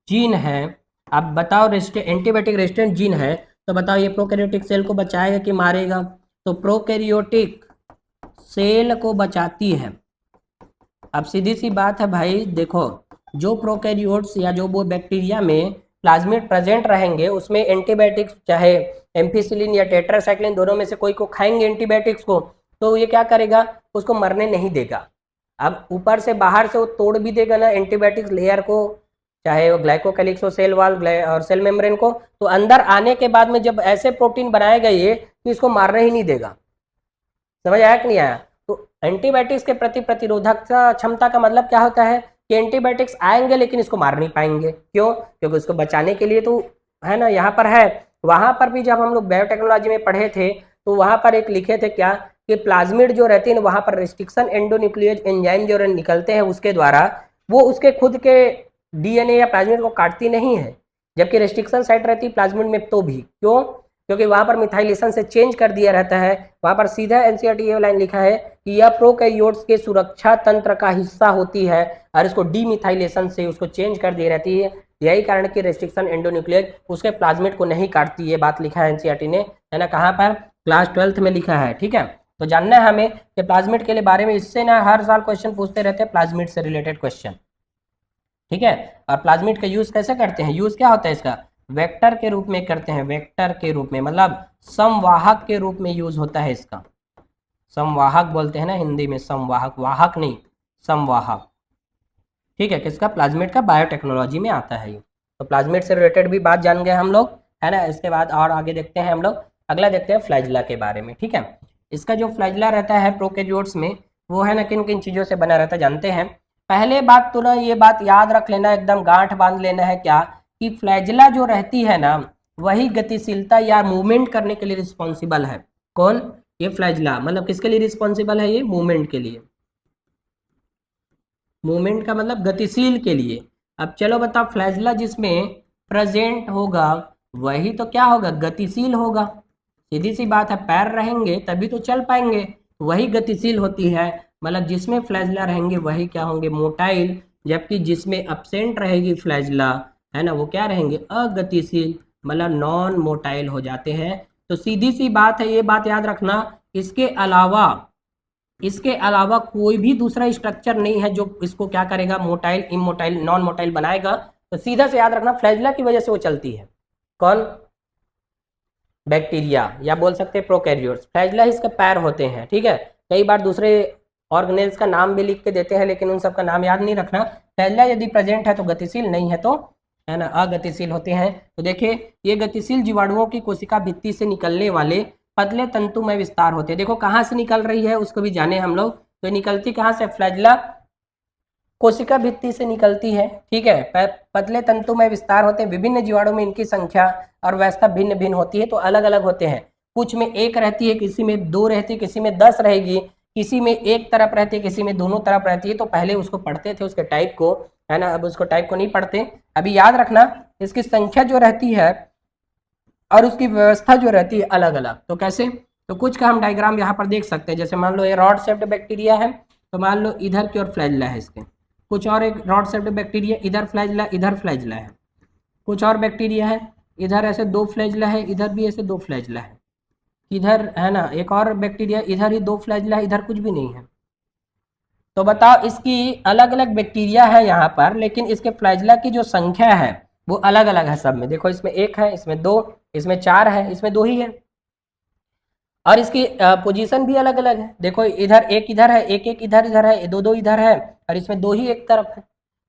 gene है। अब बताओ एंटीबायोटिक रेजिस्टेंट जीन है, तो बताओ ये प्रोकैरियोटिक सेल को बचाएगा कि मारेगा? तो प्रोकैरियोटिक सेल को बचाती है। अब सीधी सी बात है भाई, देखो जो प्रोकैरियोट्स या जो वो बैक्टीरिया में प्लाज्मिड प्रेजेंट रहेंगे उसमें एंटीबायोटिक्स, चाहे एम्पिसिलिन या टेट्रासाइक्लिन दोनों में से कोई को खाएंगे एंटीबायोटिक्स को, तो ये क्या करेगा? उसको मरने नहीं देगा। अब ऊपर से बाहर से वो तोड़ भी देगा ना एंटीबायोटिक्स लेयर को, चाहे वो ग्लाइकोकैलिक्स हो, सेल वॉल और सेल मेम्ब्रेन को, तो अंदर आने के बाद में जब ऐसे प्रोटीन बनाएगा ये कि इसको मारने ही नहीं देगा। समझ आया कि नहीं आया? तो एंटीबायोटिक्स के प्रति प्रतिरोधक क्षमता का मतलब क्या होता है कि एंटीबायोटिक्स आएंगे लेकिन इसको मार नहीं पाएंगे। क्यों? क्योंकि उसको बचाने के लिए तो है ना, यहाँ पर है। वहां पर भी जब हम लोग बायोटेक्नोलॉजी में पढ़े थे तो वहां पर एक लिखे थे क्या कि प्लाज्मिड जो रहती है वहां पर रेस्ट्रिक्शन एंडोन्यूक्लियेज एंजाइम जो निकलते हैं उसके द्वारा वो उसके खुद के डीएनए या प्लाज्मिड को काटती नहीं है, जबकि रेस्ट्रिक्शन साइट रहती है प्लाज्मिड में तो भी। क्यों? क्योंकि वहां पर मिथाइलेशन से चेंज कर दिया रहता है। वहां पर सीधा एनसीईआरटी ये लाइन लिखा है कि यह प्रोकैरियोट्स के सुरक्षा तंत्र का हिस्सा होती है और इसको डीमिथाइलेशन से उसको चेंज कर दी रहती है। यही कारण कि रेस्ट्रिक्शन एंडोन्यूक्लियेज उसके प्लाज्मिड को नहीं काटती, ये बात लिखा है एनसीईआरटी ने, है ना, कहाँ पर? क्लास 12th में लिखा है। ठीक है, तो जानना है हमें कि प्लाज्मिड के लिए बारे में, इससे ना हर साल क्वेश्चन पूछते रहते हैं प्लाज्मिड से रिलेटेड क्वेश्चन। ठीक है, और प्लाज्मिड का यूज कैसे करते हैं? यूज क्या होता है इसका? वेक्टर के रूप में करते हैं, वेक्टर के रूप में, मतलब संवाहक के रूप में यूज होता है इसका। संवाहक बोलते हैं ना हिंदी में, संवाहक, वाहक नहीं, संवाहक। ठीक है, किसका? प्लाज्मिड का, बायोटेक्नोलॉजी में आता है ये। तो प्लाज्मिड से रिलेटेड भी बात जान गए हम लोग, है ना। इसके बाद और आगे देखते हैं हम लोग, अगला देखते हैं फ्लैजिला के बारे में। ठीक है, इसका जो फ्लैजिला रहता है प्रोकैरियोट्स में, वो है ना किन किन चीज़ों से बना रहता है जानते हैं। पहले बात तो ना ये बात याद रख लेना, एकदम गांठ बांध लेना है क्या कि फ्लैजिला जो रहती है ना वही गतिशीलता या मूवमेंट करने के लिए रिस्पॉन्सिबल है। कौन? ये फ्लैजिला, मतलब किसके लिए रिस्पॉन्सिबल है? ये मूवमेंट के लिए, मूवमेंट का मतलब गतिशील के लिए। अब चलो बताओ, फ्लैजिला जिसमें प्रेजेंट होगा वही तो क्या होगा? गतिशील होगा। सीधी सी बात है, पैर रहेंगे तभी तो चल पाएंगे, वही गतिशील होती है। मतलब जिसमें फ्लैजिला रहेंगे वही क्या होंगे? मोटाइल। जबकि जिसमें एब्सेंट रहेगी फ्लैजिला, है ना, वो क्या रहेंगे? अगतिशील, मतलब नॉन मोटाइल हो जाते हैं। तो सीधी सी बात है, ये बात याद रखना। इसके अलावा कोई भी दूसरा स्ट्रक्चर नहीं है जो इसको क्या करेगा? मोटाइल, इमोटाइल, नॉन मोटाइल बनाएगा। तो सीधा से याद रखना, फ्लैजिला की वजह से वो चलती है। कौन? बैक्टीरिया, या बोल सकते हैं प्रोकैरियोट्स। फ्लैजिला इसके पैर होते हैं। ठीक है, कई बार दूसरे ऑर्गेनेल्स का नाम भी लिख के देते हैं लेकिन उन सब का नाम याद नहीं रखना, फ्लैजिला यदि प्रेजेंट है तो गतिशील, नहीं है तो है ना अगतिशील होते हैं। तो देखिए ये गतिशील जीवाणुओं की कोशिका भित्ति से निकलने वाले पतले तंतुमय विस्तार होते हैं। देखो कहाँ से निकल रही है उसको भी जाने हम लोग। तो निकलती कहाँ से, फ्लैजिला कोशिका भित्ति से निकलती है, ठीक है। पतले तंतुमय विस्तार होते हैं। विभिन्न जीवाणु में इनकी संख्या और व्यवस्था भिन्न भिन्न होती है, तो अलग अलग होते हैं। कुछ में एक रहती है, किसी में दो रहती है, किसी में 10 रहेगी, किसी में एक तरफ रहती है, किसी में दोनों तरफ रहती है। तो पहले उसको पढ़ते थे उसके टाइप को, है ना, अब उसको टाइप को नहीं पढ़ते। अभी याद रखना इसकी संख्या जो रहती है और उसकी व्यवस्था जो रहती है अलग अलग। तो कैसे, तो कुछ का हम डायग्राम यहाँ पर देख सकते हैं। जैसे मान लो ये रॉड शेप्ड बैक्टीरिया है, तो मान लो इधर की ओर फ्लैजिला है इसके। कुछ और एक रॉड शेप्ड बैक्टीरिया, इधर फ्लैजिला इधर फ्लैजिला है। कुछ और बैक्टीरिया है, इधर ऐसे 2 फ्लैजिला है, इधर भी ऐसे 2 फ्लैजिला है। इधर है ना एक और बैक्टीरिया, इधर ही 2 फ्लैजिला है, इधर कुछ भी नहीं है। तो बताओ इसकी अलग अलग बैक्टीरिया है यहाँ पर, लेकिन इसके फ्लैजिला की जो संख्या है वो अलग अलग है सब में। देखो इसमें 1 है, इसमें 2, इसमें 4 है, इसमें 2 ही है। और इसकी पोजीशन भी अलग अलग है। देखो इधर एक इधर है, एक एक इधर इधर है, 2 2 इधर है, और इसमें 2 ही एक तरफ है।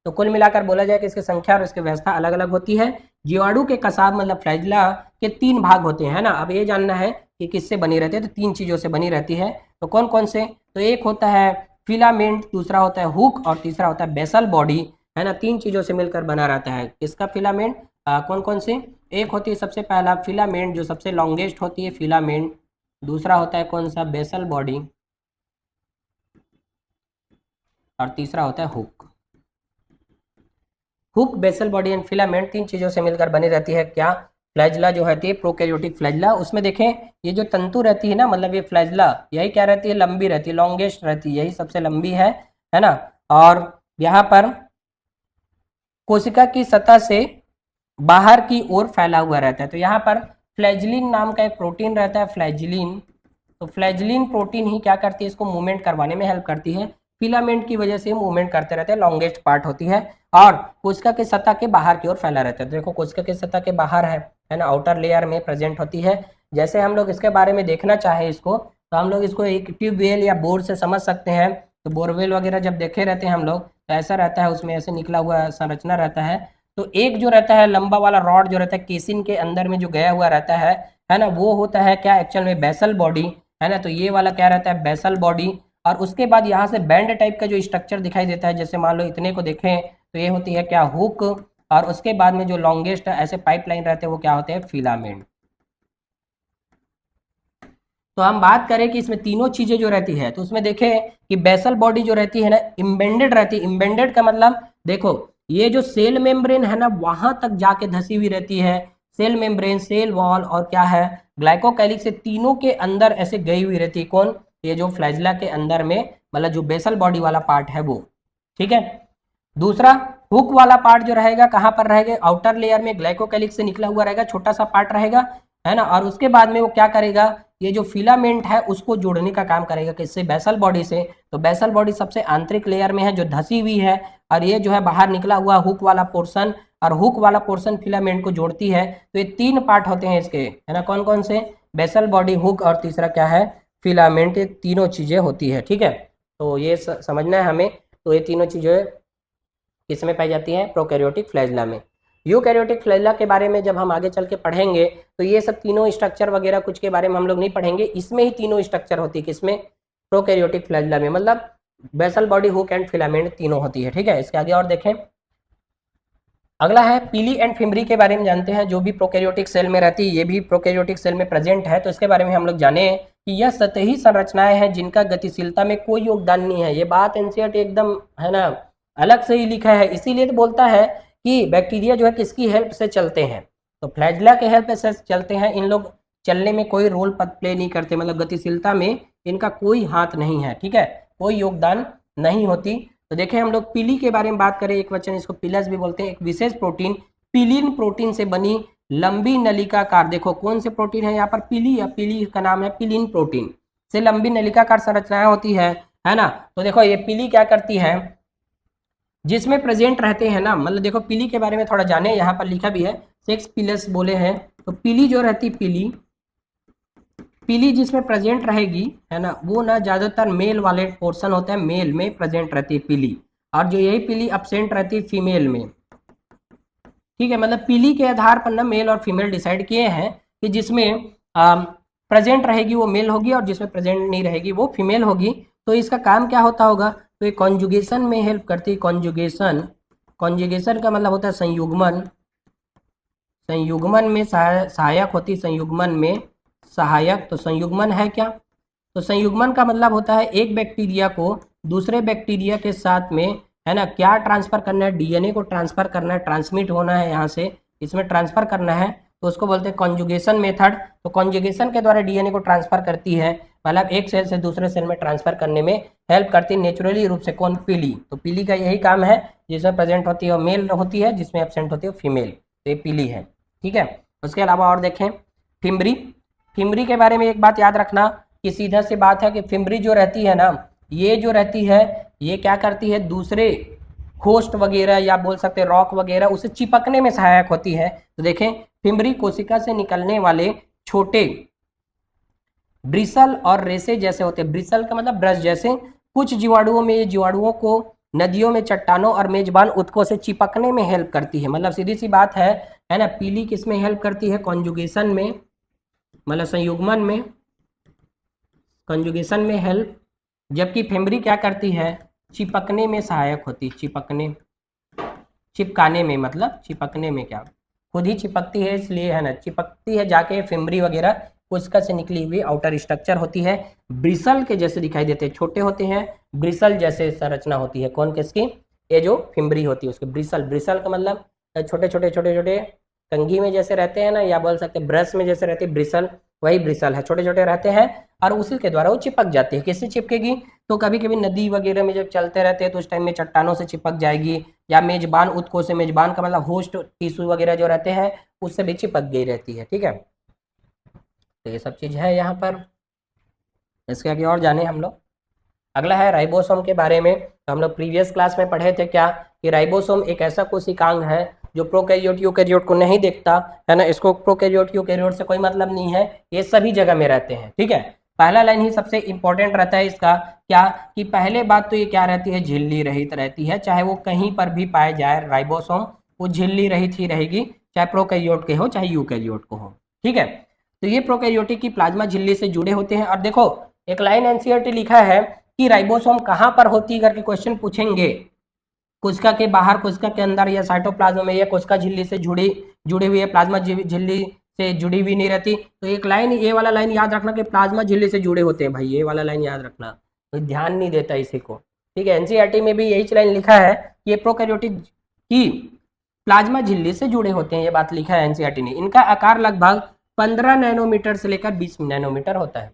तो कुल मिलाकर बोला जाए कि इसकी संख्या और इसकी व्यवस्था अलग अलग होती है। जीवाणु के कसाब मतलब फ्लैजिला के 3 भाग होते हैं, है ना। अब ये जानना है कि किससे बनी रहती है, तो 3 चीजों से बनी रहती है। तो कौन कौन से, तो एक होता है फिलामेंट, दूसरा होता है हुक, और तीसरा होता है बेसल बॉडी, है ना। 3 चीजों से मिलकर बना रहता है किसका फिलामेंट, कौन कौन से, एक होती है सबसे पहला फिलामेंट जो सबसे लॉन्गेस्ट होती है फिलामेंट, दूसरा होता है कौन सा, बेसल बॉडी, और तीसरा होता है hook. Hook, basal body and filament 3 चीजों से मिलकर बनी रहती है क्या, फ्लैजिला जो रहती है प्रोकैरियोटिक फ्लैजिला। उसमें देखें ये जो तंतु रहती है ना, मतलब ये फ्लैजिला यही क्या रहती है, लंबी रहती है, लॉन्गेस्ट रहती है, यही सबसे लंबी है ना। और यहाँ पर कोशिका की सतह से बाहर की ओर फैला हुआ रहता है। तो यहाँ पर फ्लैजिलिन नाम का एक प्रोटीन रहता है, फ्लैजिलिन। तो फ्लैजिलिन प्रोटीन ही क्या करती है, इसको मूवमेंट करवाने में हेल्प करती है। फिलामेंट की वजह से मूवमेंट करते रहते हैं, लॉन्गेस्ट पार्ट होती है, और कोशिका के सतह के बाहर की ओर फैला रहता है। तो देखो कोशिका के सतह के बाहर है ना, आउटर लेयर में प्रेजेंट होती है। जैसे हम लोग इसके बारे में देखना चाहे इसको, तो हम लोग इसको एक ट्यूबवेल या बोर से समझ सकते हैं। तो बोरवेल वगैरह जब देखे रहते हैं हम लोग, तो ऐसा रहता है, उसमें ऐसे निकला हुआ संरचना रहता है। तो एक जो रहता है लंबा वाला रॉड जो रहता है केसिन के अंदर में जो गया हुआ रहता है ना, वो होता है क्या एक्चुअल में, बेसल बॉडी, है ना। तो ये वाला क्या रहता है, बेसल बॉडी। और उसके बाद यहाँ से बैंड टाइप का जो स्ट्रक्चर दिखाई देता है, जैसे मान लो इतने को देखें तो ये होती है क्या, हुक। और उसके बाद में जो लॉन्गेस्ट ऐसे पाइपलाइन रहते हैं वो क्या होते हैं, फिलामेंट। तो हम बात करें कि इसमें तीनों चीजें जो रहती है, तो उसमें देखें कि बेसल बॉडी जो रहती है ना, इम्बेंडेड रहती है। इम्बेंडेड का मतलब देखो ये जो सेल मेम्ब्रेन है ना, वहां तक जाके धसी हुई रहती है। सेल मेम्ब्रेन, सेल वॉल और क्या है, ग्लाइकोकैलिक्स से तीनों के अंदर ऐसे गई हुई रहती है। कौन, ये जो फ्लैजिला के अंदर में, मतलब जो बेसल बॉडी वाला पार्ट है वो, ठीक है। दूसरा हुक वाला पार्ट जो रहेगा कहाँ पर रहेगा, आउटर लेयर में ग्लाइकोकैलिक्स से निकला हुआ रहेगा, छोटा सा पार्ट रहेगा, है ना। और उसके बाद में वो क्या करेगा, ये जो फिलामेंट है उसको जोड़ने का काम करेगा, किससे, बेसल बॉडी से। तो बेसल बॉडी सबसे आंतरिक लेयर में है जो धसी हुई है, और ये जो है बाहर निकला हुआ हुक वाला पोर्शन, और हुक वाला पोर्शन फिलामेंट को जोड़ती है। तो ये 3 पार्ट होते हैं इसके, है ना। कौन कौन से, बेसल बॉडी, हुक, और तीसरा क्या है, फिलामेंट। ये तीनों चीजें होती है, ठीक है। तो ये समझना है हमें। तो ये तीनों चीजें किसमें पाई जाती हैं, प्रोकैरियोटिक फ्लैजिला में। यूकैरियोटिक फ्लैजिला के बारे में जब हम आगे चल के पढ़ेंगे, तो ये सब तीनों स्ट्रक्चर वगैरह कुछ के बारे में हम लोग नहीं पढ़ेंगे। इसमें ही तीनों स्ट्रक्चर होती है, किसमें, प्रोकैरियोटिक फ्लैजिला में, मतलब basal body, hook and filament तीनों होती है, ठीक है। इसके आगे और देखें, अगला है पीली एंड फिमरी के बारे में जानते हैं, जो भी प्रोकैरियोटिक सेल में रहती है, ये भी प्रोकैरियोटिक सेल में प्रेजेंट है। तो इसके बारे में हम लोग जाने कि यह सतही संरचनाएं हैं जिनका गतिशीलता में कोई योगदान नहीं है। ये बात एनसीईआरटी एकदम, है ना, अलग से ही लिखा है। इसीलिए तो बोलता है कि बैक्टीरिया जो है किसकी हेल्प से चलते हैं, तो फ्लैजिला के हेल्प से चलते हैं। इन लोग चलने में कोई रोल प्ले नहीं करते, मतलब गतिशीलता में इनका कोई हाथ नहीं है, ठीक है, कोई योगदान नहीं होती। तो देखें हम लोग पीली के बारे में बात करें, एक वचन इसको पिलस भी बोलते हैं, एक विशेष प्रोटीन पिलिन प्रोटीन से बनी लंबी नलिकाकार, देखो कौन से प्रोटीन है यहाँ पर, पीली, या पीली का नाम है पिलिन प्रोटीन से लंबी नलिकाकार संरचनाएं होती है ना। तो देखो ये पीली क्या करती है, जिसमें प्रेजेंट रहते हैं ना, मतलब देखो पीली के बारे में थोड़ा जाने, यहाँ पर लिखा भी है, सेक्स पिलस बोले हैं। तो पीली जो रहती, पीली जिसमें प्रेजेंट रहेगी, है ना, वो ना ज्यादातर मेल वाले पोर्शन होते हैं, मेल में प्रेजेंट रहती है पीली। और जो यही पीली एब्सेंट रहती है फीमेल में, ठीक है। मतलब पीली के आधार पर ना मेल और फीमेल डिसाइड किए हैं कि जिसमें प्रेजेंट रहेगी वो मेल होगी और जिसमें प्रेजेंट नहीं रहेगी वो फीमेल होगी। तो इसका काम क्या होता होगा, तो ये कॉन्जुगेशन में हेल्प करती है। कॉन्जुगेशन, कॉन्जुगेशन का मतलब होता है संयुग्मन, संयुग्मन में सहायक होती, संयुग्मन में सहायक। तो संयुग्मन है क्या, तो संयुग्मन का मतलब होता है एक बैक्टीरिया को दूसरे बैक्टीरिया के साथ में, है ना, क्या ट्रांसफर करना है, डीएनए को ट्रांसफर करना है, ट्रांसमिट होना है यहाँ से इसमें ट्रांसफर करना है, तो उसको बोलते हैं कॉन्जुगेशन मेथड। तो कॉन्जुगेशन के द्वारा डीएनए को ट्रांसफर करती है, मतलब एक सेल से दूसरे सेल में ट्रांसफर करने में हेल्प करती है नेचुरली रूप से। कौन, पीली। तो पीली का यही काम है, जिसमें प्रेजेंट होती है मेल होती है, जिसमें एब्सेंट होती है फीमेल। तो ये पीली है, ठीक है। उसके अलावा और देखें फिमरी। फिमरी के बारे में एक बात याद रखना कि सीधा सी बात है कि फिमरी जो रहती है ना, ये जो रहती है ये क्या करती है, दूसरे होस्ट वगैरह या बोल सकते हैं रॉक वगैरह उसे चिपकने में सहायक होती है। तो देखें फिमरी कोशिका से निकलने वाले छोटे ब्रिसल और रेसे जैसे होते हैं, ब्रिसल का मतलब ब्रश जैसे, कुछ जीवाणुओं में ये जीवाणुओं को नदियों में चट्टानों और मेजबान उत्कों से चिपकने में हेल्प करती है। मतलब सीधी सी बात है ना। पीली किस में हेल्प करती है, कॉन्जुगेशन में, मतलब संयुग्मन में, कंजुगेशन में हेल्प। जबकि फेमरी क्या करती है, चिपकने में सहायक होती, चिपकने, चिपकाने में, मतलब चिपकने में क्या, खुद ही चिपकती है इसलिए, है ना, चिपकती है जाके फेमरी वगैरह कोशिका से निकली हुई आउटर स्ट्रक्चर होती है, ब्रिसल के जैसे दिखाई देते हैं, छोटे होते हैं, ब्रिसल जैसे संरचना होती है। कौन किसकी, ये जो फिमरी होती है उसके ब्रिसल। ब्रिसल का मतलब छोटे छोटे छोटे छोटे कंघी में जैसे रहते हैं ना, या बोल सकते हैं ब्रश में जैसे रहते हैं ब्रिसल, वही ब्रिसल है, छोटे छोटे रहते हैं और उसी के द्वारा वो चिपक जाती है। किससे चिपकेगी, तो कभी कभी नदी वगैरह में जब चलते रहते हैं तो उस टाइम में चट्टानों से चिपक जाएगी, या मेजबान उत्कों से, मेजबान का मतलब होस्ट टिश्यू वगैरह जो रहते हैं उससे भी चिपक गई रहती है, ठीक है। तो ये सब चीज़ है यहाँ पर। इसके आगे और जाने हम लोग। अगला है राइबोसोम के बारे में। तो हम लोग प्रीवियस क्लास में पढ़े थे क्या, कि राइबोसोम एक ऐसा कोशिकांग है जो प्रोकैरियोट यूकैरियोट को नहीं देखता, है ना। इसको प्रोकैरियोट यूकैरियोट से कोई मतलब नहीं है, ये सभी जगह में रहते हैं, ठीक है। पहला लाइन ही सबसे इंपॉर्टेंट रहता है इसका, क्या कि पहले बात तो ये क्या रहती है, झिल्ली रहित रहती है। चाहे वो कहीं पर भी पाए जाए राइबोसोम, वो झिल्ली रहित ही रहेगी, चाहे प्रोकैरियोट के हो चाहे यूकैरियोट को हो, ठीक है। तो ये प्रोकैरियोटिक की प्लाज्मा झिल्ली से जुड़े होते हैं। और देखो एक लाइन एनसीईआरटी लिखा है कि राइबोसोम कहाँ पर होती है करके क्वेश्चन पूछेंगे, कोशिका के बाहर, कोशिका के अंदर, या साइटोप्लाज्म में, या कोशिका झिल्ली से जुड़ी हुई है, प्लाज्मा झिल्ली से जुड़ी हुई नहीं रहती। तो एक लाइन, ये वाला लाइन याद रखना कि प्लाज्मा झिल्ली से जुड़े होते हैं भाई, ये वाला लाइन याद रखना, तो ध्यान नहीं देता इसी को, ठीक है। एनसीईआरटी में भी यही लाइन लिखा है, ये प्रोकैरियोटिक की प्लाज्मा झिल्ली से जुड़े होते हैं, ये बात लिखा है एनसीईआरटी ने। इनका आकार लगभग 15 नैनोमीटर से लेकर 20 नैनोमीटर होता है।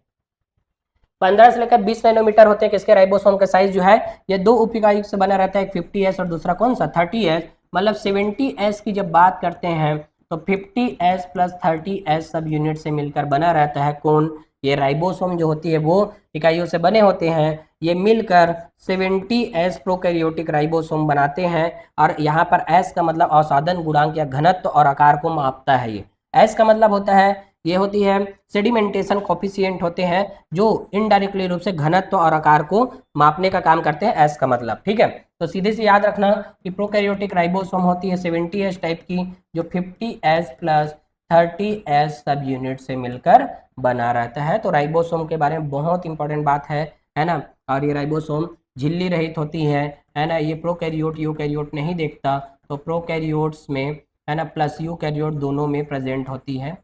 15 से लेकर 20 नैनोमीटर होते हैं किसके, राइबोसोम का साइज जो है ये दो उपिकायुक्त से बना रहता है, एक 50S और दूसरा कौन सा 30S। मतलब 70S की जब बात करते हैं तो 50S प्लस 30S सब यूनिट से मिलकर बना रहता है। कौन, ये राइबोसोम जो होती है वो इकाइयों से बने होते हैं, ये मिलकर 70S प्रोकैरियोटिक राइबोसोम बनाते हैं। और यहाँ पर S का मतलब अवसादन गुणांक या घनत्व और आकार को मापता है। ये S का मतलब होता है, ये होती है सेडिमेंटेशन कॉफिशिएंट होते हैं जो इनडायरेक्टली रूप से घनत्व और आकार को मापने का काम करते हैं, एस का मतलब, ठीक है। तो सीधे से याद रखना कि प्रोकैरियोटिक राइबोसोम होती है 70S टाइप की, जो 50S प्लस 30S सब यूनिट से मिलकर बना रहता है। तो राइबोसोम के बारे में बहुत इंपॉर्टेंट बात है ना। और ये राइबोसोम झिल्ली रहित होती है ना। ये प्रोकैरियोट यूकैरियोट नहीं देखता, तो प्रोकैरियोट्स में, है ना, प्लस यूकैरियोट दोनों में प्रेजेंट होती है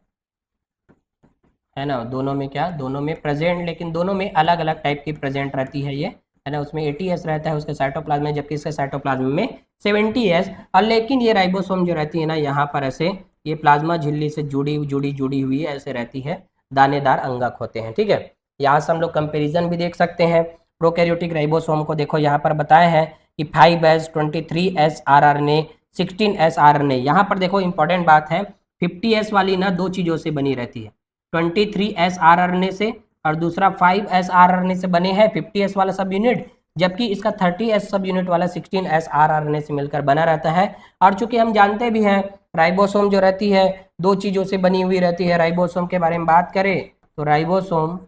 ना। दोनों में क्या, दोनों में प्रेजेंट, लेकिन दोनों में अलग अलग टाइप की प्रेजेंट रहती है ये, है ना। उसमें 80S रहता है उसके साइटोप्लाज्म में, जबकि इसके साइटोप्लाज्म में 70S। और लेकिन ये राइबोसोम जो रहती है ना, यहाँ पर ऐसे ये प्लाज्मा झिल्ली से जुड़ी हुई ऐसे रहती है, दानेदार अंगक होते हैं, ठीक है। यहाँ से हम लोग कंपेरिजन भी देख सकते हैं प्रोकैरियोटिक राइबोसोम को। देखो यहाँ पर बताए हैं कि 5S 23S rRNA 16S rRNA। यहाँ पर देखो इंपॉर्टेंट बात है, 50S वाली ना दो चीज़ों से बनी रहती है, 23S rRNA से, और दूसरा 5S rRNA से बने हैं 50S वाला सब यूनिट, जबकि इसका 30S सब यूनिट वाला 16S rRNA से मिलकर बना रहता है। और चूंकि हम जानते भी हैं राइबोसोम जो रहती है दो चीज़ों से बनी हुई रहती है। राइबोसोम के बारे में बात करें तो राइबोसोम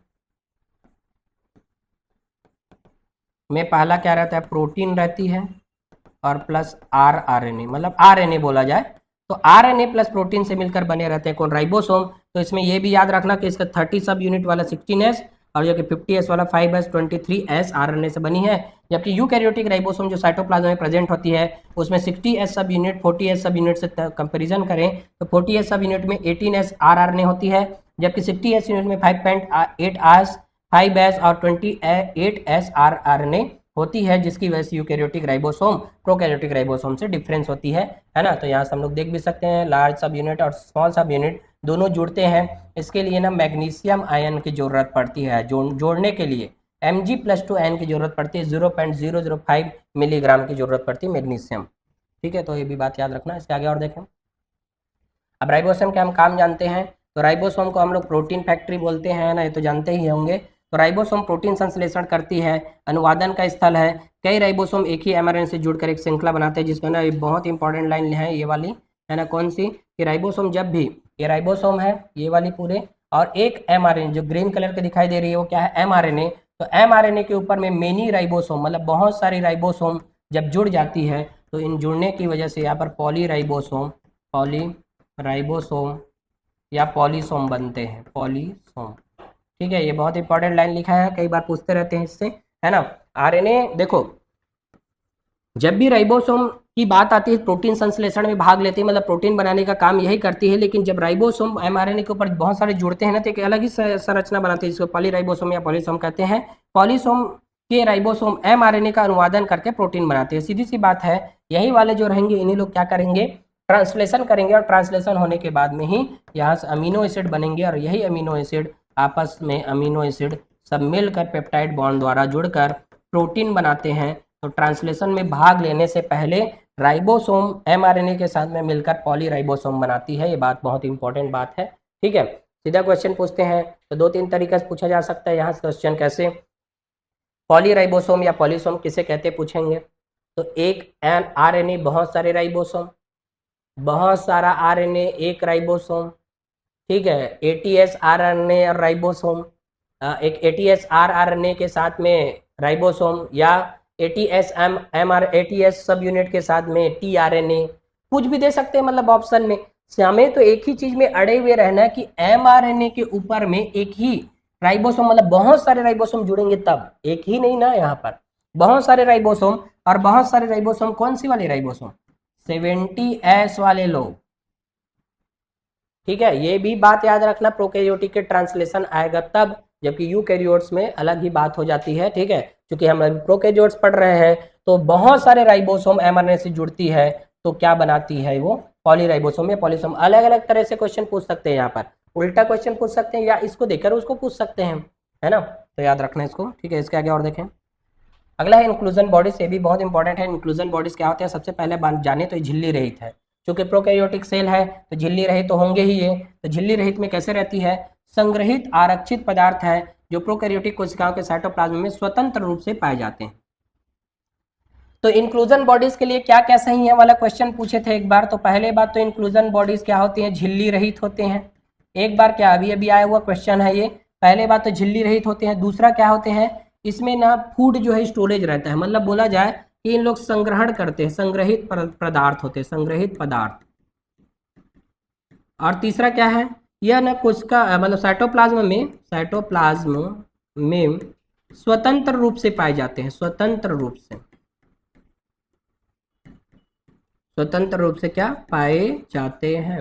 में पहला क्या रहता है, प्रोटीन रहती है, और प्लस rRNA, मतलब RNA बोला जाए तो RNA प्लस प्रोटीन से मिलकर बने रहते हैं कौन, राइबोसोम। तो इसमें ये भी याद रखना कि इसका 30 सब यूनिट वाला 16S और जो कि 50S वाला 5S 23S RNA से बनी है, जबकि यूकैरियोटिक राइबोसोम जो साइटोप्लाज्म में प्रेजेंट होती है उसमें 60S सब यूनिट 40S सब यूनिट से कंपेरिजन करें तो 40S सब यूनिट में 18S rRNA होती है, जबकि 60S यूनिट में 5.8S 5S और 28S rRNA होती है, जिसकी वजह से यूकैरियोटिक राइबोसोम प्रोकैरियोटिक राइबोसोम से डिफरेंस होती है ना। तो यहाँ से हम लोग देख भी सकते हैं लार्ज सब यूनिट और स्मॉल सब यूनिट दोनों जुड़ते हैं, इसके लिए ना मैग्नीशियम आयन की जरूरत पड़ती है, जोड़ने के लिए Mg+2 आयन की जरूरत पड़ती है, 0.005 मिलीग्राम की जरूरत पड़ती है मैग्नीशियम। ठीक है, तो ये भी बात याद रखना। इसके आगे और देखें, अब राइबोसोम के हम काम जानते हैं। तो राइबोसोम को हम लोग प्रोटीन फैक्ट्री बोलते हैं ना, ये तो जानते ही होंगे। तो राइबोसोम प्रोटीन संश्लेषण करती है, अनुवादन का स्थल है। कई राइबोसोम एक ही एमआरएनए से जुड़कर एक श्रृंखला बनाते हैं, जिसमें ना बहुत इंपॉर्टेंट लाइन है ये वाली, है ना, कौन सी, कि राइबोसोम जब भी, ये राइबोसोम है ये वाली पूरे, और एक एमआरएनए जो ग्रीन कलर के दिखाई दे रही है वो क्या है, एमआरएनए। तो एमआरएनए के ऊपर में मेनी राइबोसोम, मतलब बहुत सारी राइबोसोम जब जुड़ जाती है तो इन जुड़ने की वजह से यहाँ पर पॉलीराइबोसोम, पॉलीराइबोसोम या पॉलीसोम बनते हैं, पॉलीसोम। ठीक है, ये बहुत इंपॉर्टेंट लाइन लिखा है, कई बार पूछते रहते हैं इससे, है ना। आरएनए देखो, जब भी राइबोसोम की बात आती है प्रोटीन संश्लेषण में भाग लेती है, मतलब प्रोटीन बनाने का काम यही करती है, लेकिन जब राइबोसोम एमआरएनए के ऊपर बहुत सारे जुड़ते हैं ना तो एक अलग ही संरचना बनाते हैं, जिसको पॉलीराइबोसोम या पॉलीसोम कहते हैं। पॉलीसोम के राइबोसोम एमआरएनए का अनुवादन करके प्रोटीन बनाते हैं। सीधी सी बात है, यही वाले जो रहेंगे इन्हीं लोग क्या करेंगे, ट्रांसलेशन करेंगे, और ट्रांसलेशन होने के बाद में ही यहाँ से अमीनो एसिड बनेंगे, और यही अमीनो एसिड आपस में अमीनो एसिड सब मिलकर पेप्टाइड बॉन्ड द्वारा जुड़कर प्रोटीन बनाते हैं। तो ट्रांसलेशन में भाग लेने से पहले राइबोसोम एमआरएनए के साथ में मिलकर पॉलीराइबोसोम बनाती है, ये बात बहुत इंपॉर्टेंट बात है। ठीक है, सीधा क्वेश्चन पूछते हैं, तो दो तीन तरीके से पूछा जा सकता है यहाँ से क्वेश्चन, कैसे, पॉलीराइबोसोम या पॉलीसोम किसे कहते पूछेंगे, तो एक आरएनए बहुत सारे राइबोसोम, बहुत सारा आरएनए एक राइबोसोम। ठीक है, एटीएस आरएनए और राइबोसोम, एक एटीएस आरआरएनए के साथ में राइबोसोम, या एटीएस एमआर एटीएस सब यूनिट के साथ में टीआरएनए, कुछ भी दे सकते हैं, मतलब ऑप्शन में। हमें तो एक ही चीज में अड़े हुए रहना है कि एमआरएनए के ऊपर में एक ही राइबोसोम, मतलब बहुत सारे राइबोसोम जुड़ेंगे तब, एक ही नहीं ना, यहाँ पर बहुत सारे राइबोसोम, और बहुत सारे राइबोसोम कौन सी वाले राइबोसोम, 70S वाले लोग। ठीक है, ये भी बात याद रखना, प्रोकैरियोटिक के ट्रांसलेशन आएगा तब, जबकि यूकैरियोट्स में अलग ही बात हो जाती है। ठीक है, क्योंकि हम अभी प्रोकैरियोट्स पढ़ रहे हैं, तो बहुत सारे राइबोसोम एमआरएनए से जुड़ती है, तो क्या बनाती है वो, पॉलीराइबोसोम या पॉलीसोम। अलग अलग तरह से क्वेश्चन पूछ सकते हैं, यहाँ पर उल्टा क्वेश्चन पूछ सकते हैं, या इसको देखकर उसको पूछ सकते हैं, है ना, तो याद रखना इसको। ठीक है, इसके आगे और देखें, अगला है इंक्लूजन बॉडीज, ये भी बहुत इंपॉर्टेंट है। इंक्लूजन बॉडीज क्या होते हैं, सबसे पहले जाने तो झिल्ली रहित है, क्योंकि प्रोकैरियोटिक सेल है तो झिल्ली रहित तो होंगे ही ये। तो झिल्ली रहित में कैसे रहती है, संग्रहित आरक्षित पदार्थ है जो प्रोकैरियोटिक कोशिकाओं के साइटोप्लाज्म में स्वतंत्र रूप से पाए जाते हैं। तो इंक्लूजन बॉडीज के लिए क्या क्या सही है वाला क्वेश्चन पूछे थे एक बार। तो पहले बात तो इंक्लूजन बॉडीज क्या होती है, झिल्ली रहित होते हैं। एक बार क्या अभी अभी आया हुआ क्वेश्चन है ये, पहले बात तो झिल्ली रहित होते हैं। दूसरा क्या होते हैं, इसमें ना फूड जो है स्टोरेज रहता है, मतलब बोला जाए कि इन लोग संग्रहण करते हैं, संग्रहित पदार्थ होते हैं, संग्रहित पदार्थ। और तीसरा क्या है, यह ना कोशिका मतलब साइटोप्लाज्म में स्वतंत्र रूप से पाए जाते हैं, स्वतंत्र रूप से, स्वतंत्र रूप से क्या पाए जाते हैं,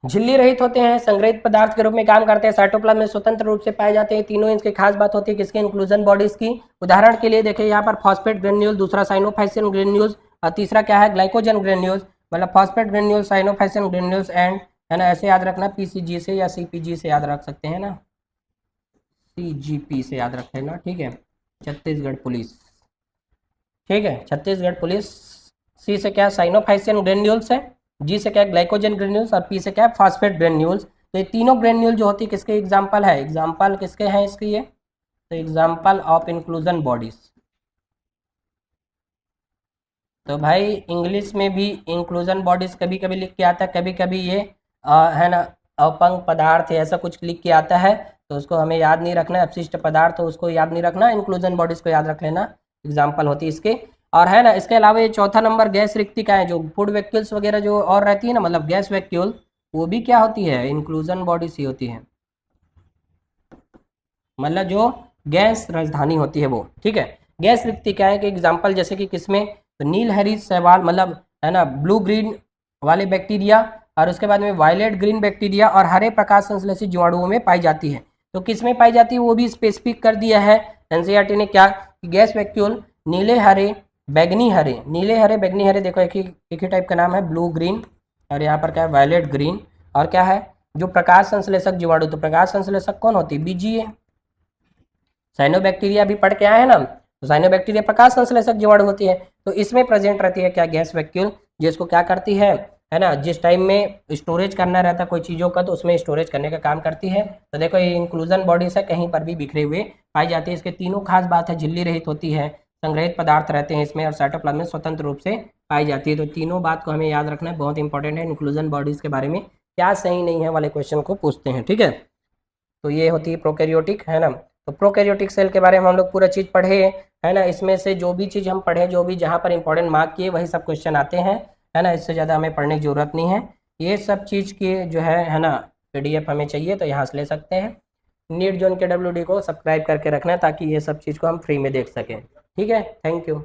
झिल्ली रहित होते हैं, संग्रहित पदार्थ के रूप में काम करते हैं, साइटोप्लाज्म में स्वतंत्र रूप से पाए जाते हैं। तीनों इनकी खास बात होती है किसके, इंक्लूजन बॉडीज की। उदाहरण के लिए देखिए यहाँ पर फॉस्फेट ग्रेन्यूल, दूसरा साइनोफाइसिन ग्रेन्यूल्स, और तीसरा क्या है, ग्लाइकोजन ग्रेन्यूल्स, मतलब phosphate granule, cyanophycin granules and, है ना, ऐसे याद रखना, पीसीजी से या सीपीजी से याद रख सकते हैं ना, सीजीपी से याद रखें ना। ठीक है, छत्तीसगढ़ पुलिस, ठीक है, छत्तीसगढ़ पुलिस। सी से क्या, साइनोफाइसिन ग्रेन्यूल्स है, जी से क्या, ग्लाइकोजन ग्रेन्यूल्स, और पी से क्या, फॉस्फेट ग्रेन्यूल्स। तो ये तीनों ग्रेन्यूल जो होती है किसके एग्जाम्पल है, एग्जाम्पल किसके हैं इसके ये, तो एग्जाम्पल ऑफ इंक्लूजन बॉडीज। तो भाई इंग्लिश में भी इंक्लूजन बॉडीज कभी कभी लिख के आता है, कभी कभी ये है ना अपंग पदार्थ है, ऐसा कुछ लिख के आता है। तो उसको हमें याद नहीं रखना है, अपशिष्ट पदार्थ तो उसको याद नहीं रखना, इंक्लूजन बॉडीज को याद रख लेना, एग्जाम्पल होती है इसके। और है ना, इसके अलावा ये चौथा नंबर गैस रिक्तिकाएं, जो फूड वैक्यूल्स वगैरह जो और रहती है ना, मतलब गैस वैक्यूल, वो भी क्या होती है, इंक्लूजन बॉडीज ही होती है, मतलब जो गैस राजधानी होती है वो, ठीक है। गैस रिक्तिकाएं के एग्जाम्पल जैसे कि किसमें, तो नील हरी शैवाल, मतलब है ना ब्लू ग्रीन वाले बैक्टीरिया, और उसके बाद में वायलेट ग्रीन बैक्टीरिया और हरे प्रकाश संश्लेषित जीवाणुओं में पाई जाती है। तो किस में पाई जाती है वो भी स्पेसिफिक कर दिया है एनसीईआरटी ने, क्या, गैस वैक्यूल नीले हरे बैगनी हरे, नीले हरे बैगनी हरे, देखो एक ही टाइप का नाम है, ब्लू ग्रीन, और यहाँ पर क्या है वायलेट ग्रीन, और क्या है जो प्रकाश संश्लेषक जीवाणु, तो प्रकाश संश्लेषक कौन होती है, बीजीए। साइनोबैक्टीरिया भी पढ़ के आए हैं ना, तो साइनोबैक्टीरिया प्रकाश संश्लेषक जीवाणु होती है, तो इसमें प्रेजेंट रहती है क्या, गैस वैक्यूल, जिसको क्या करती है ना, जिस टाइम में स्टोरेज करना रहता है कोई चीज़ों का, तो उसमें स्टोरेज करने का काम करती है। तो देखो ये इंक्लूजन बॉडीज है, कहीं पर भी बिखरे हुए पाई जाती है। इसके तीनों खास बात है, झिल्ली रहित होती है, संग्रहित पदार्थ रहते हैं इसमें, और साइटोप्लाज्म में स्वतंत्र रूप से पाई जाती है। तो तीनों बात को हमें याद रखना है, बहुत इंपॉर्टेंट है। इंक्लूजन बॉडीज के बारे में क्या सही नहीं है वाले क्वेश्चन को पूछते हैं, ठीक है। तो ये होती है प्रोकैरियोटिक, है ना। तो प्रोकैरियोटिक सेल के बारे में हम लोग पूरा चीज़ पढ़े, है ना। इसमें से जो भी चीज़ हम पढ़े, जो भी जहाँ पर इंपॉर्टेंट मार्क किए, वही सब क्वेश्चन आते हैं, है ना। इससे ज़्यादा हमें पढ़ने की जरूरत नहीं है। ये सब चीज़ की जो है ना, PDF हमें चाहिए तो यहाँ से ले सकते हैं। नीट जोन KWD को सब्सक्राइब करके रखना है, ताकि ये सब चीज़ को हम फ्री में देख सकें, ठीक है। Thank you.